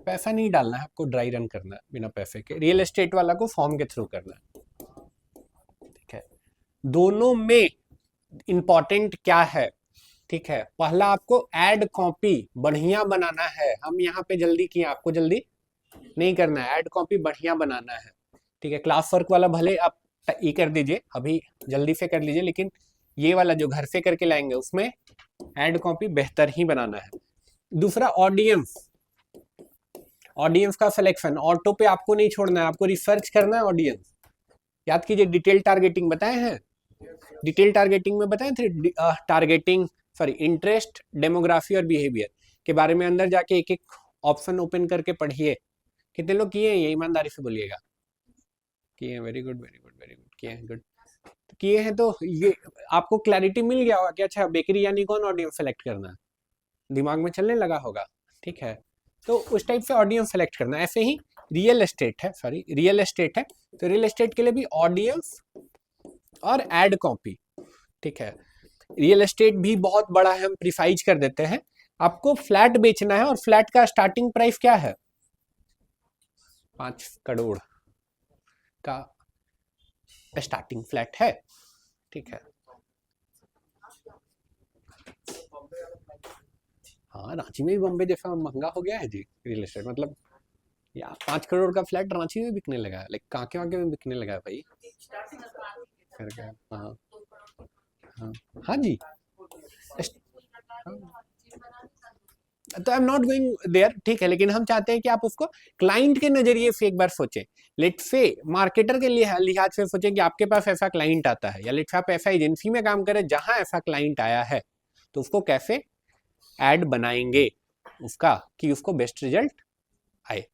पैसा नहीं डालना है आपको, ड्राई रन करना है बिना पैसे के, रियल एस्टेट वाला को फॉर्म के थ्रू करना है, ठीक है। दोनों में इंपॉर्टेंट क्या है, ठीक है, पहला आपको ऐड कॉपी बढ़िया बनाना है, हम यहाँ पे जल्दी किए, आपको जल्दी नहीं करना है, ऐड कॉपी बढ़िया बनाना है, ठीक है। क्लास वर्क वाला भले आप ये कर दीजिए, अभी जल्दी से कर लीजिए, लेकिन ये वाला जो घर से करके लाएंगे उसमें ऐड कॉपी बेहतर ही बनाना है। दूसरा ऑडियंस, ऑडियंस का सिलेक्शन ऑटो पे आपको नहीं छोड़ना है, आपको रिसर्च करना है ऑडियंस। याद कीजिए डिटेल टारगेटिंग बताए हैं, डिटेल टारगेटिंग में बताए थे, टारगेटिंग सॉरी इंटरेस्ट, डेमोग्राफी और बिहेवियर के बारे में अंदर जाके एक एक ऑप्शन ओपन करके पढ़िए। कितने लोग किए हैं ये, ईमानदारी से बोलिएगा। किए हैं, very good very good very good, किए हैं, गुड। तो किए हैं तो ये आपको क्लैरिटी मिल गया होगा कि अच्छा बेकरी यानी कौन ऑडियंस सेलेक्ट करना है, दिमाग में चलने लगा होगा, ठीक है। तो उस टाइप से ऑडियंस सेलेक्ट करना है। ऐसे ही रियल एस्टेट है, सॉरी रियल एस्टेट है, तो रियल एस्टेट के लिए भी ऑडियंस और एड कॉपी, ठीक है। रियल एस्टेट भी बहुत बड़ा है, हम प्रिसाइज कर देते हैं। आपको फ्लैट बेचना है और फ्लैट का स्टार्टिंग प्राइस क्या है, 5 करोड़ का स्टार्टिंग फ्लैट है, ठीक है। हाँ रांची में भी बॉम्बे जैसा महंगा हो गया है जी रियल एस्टेट, मतलब या 5 करोड़ का फ्लैट रांची में बिकने लगा है, लाइक कांके वाके में बिकने लगा है भाई, करके। हाँ हाँ हाँ जी, तो I am not going there, ठीक है, लेकिन हम चाहते हैं कि आप उसको क्लाइंट के नजरिए से एक बार सोचें। लेट से मार्केटर के लिए लिहाज से सोचें कि आपके पास ऐसा क्लाइंट आता है, या लेट से आप ऐसा एजेंसी में काम करें जहां ऐसा क्लाइंट आया है, तो उसको कैसे ऐड बनाएंगे उसका कि उसको बेस्ट रिजल्ट आए।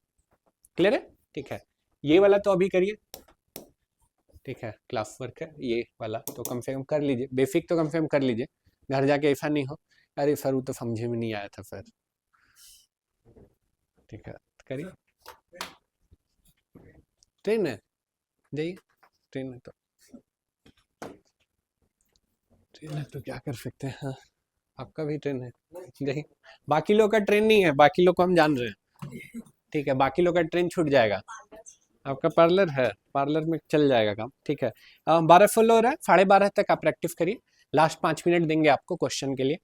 क्लियर है, ठीक है। ये वाला तो अभी करिए, ठीक है, क्लास वर्क है ये वाला, तो कम से कम कर लीजिए, बेसिक तो कम से कम कर लीजिए, घर जाके ऐसा नहीं हो अरे सर वो तो समझे में नहीं आया था सर, ठीक है, करिए। ट्रेन है, जाइए, ट्रेन है तो, ट्रेन है तो क्या कर सकते हैं, हाँ आपका भी ट्रेन है, जाइए। बाकी लोग का ट्रेन नहीं है, बाकी लोग को हम जान रहे हैं, ठीक है, बाकी लोग का ट्रेन छूट जाएगा। आपका पार्लर है, पार्लर में चल जाएगा काम, ठीक है। 12 फुल हो रहा है, 12:30 तक आप प्रैक्टिस करिए, लास्ट 5 मिनट देंगे आपको क्वेश्चन के लिए।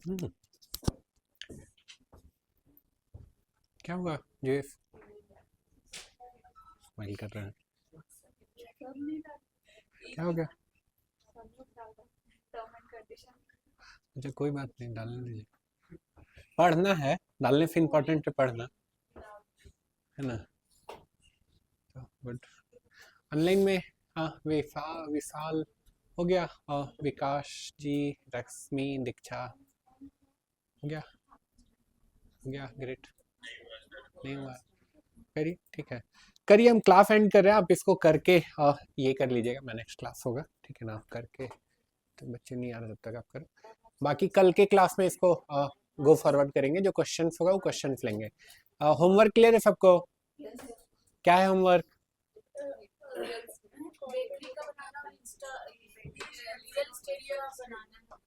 हम्म, क्या हुआ जेफ? स्माइल कर रहे हैं, क्या हो गया? अच्छा कोई बात नहीं, डालने दीजिए। पढ़ना है, डालने से इम्पोर्टेंट है पढ़ना, है ना? तो बट ऑनलाइन में हाँ विशाल हो गया, और विकास जी, रश्मि, दीक्षा हो गया, ग्रेट। नहीं हुआ? करिए, ठीक है, करिए, हम क्लास एंड कर रहे हैं, आप इसको करके ये कर लीजिएगा, मैं नेक्स्ट क्लास होगा, ठीक है ना? आप करके, तो बच्चे नहीं आ रहे तब तक आप करो, बाकी कल के क्लास में इसको गो फॉरवर्ड करेंगे, जो क्वेश्चंस होगा वो क्वेश्चंस लेंगे। होमवर्क क्लियर है सबको? क्या है होमवर्क?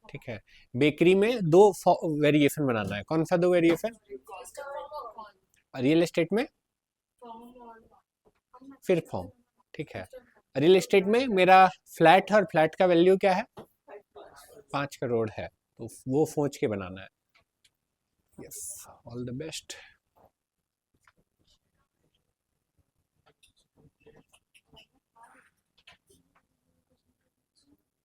ठीक है, बेकरी में दो वेरिएशन बनाना है, कौन सा दो वेरिएशन? रियल एस्टेट में फिर फॉर्म, ठीक है। रियल एस्टेट में मेरा फ्लैट है, और फ्लैट का वैल्यू क्या है? 5 करोड़ है, तो वो सोच के बनाना है। Yes, all the best.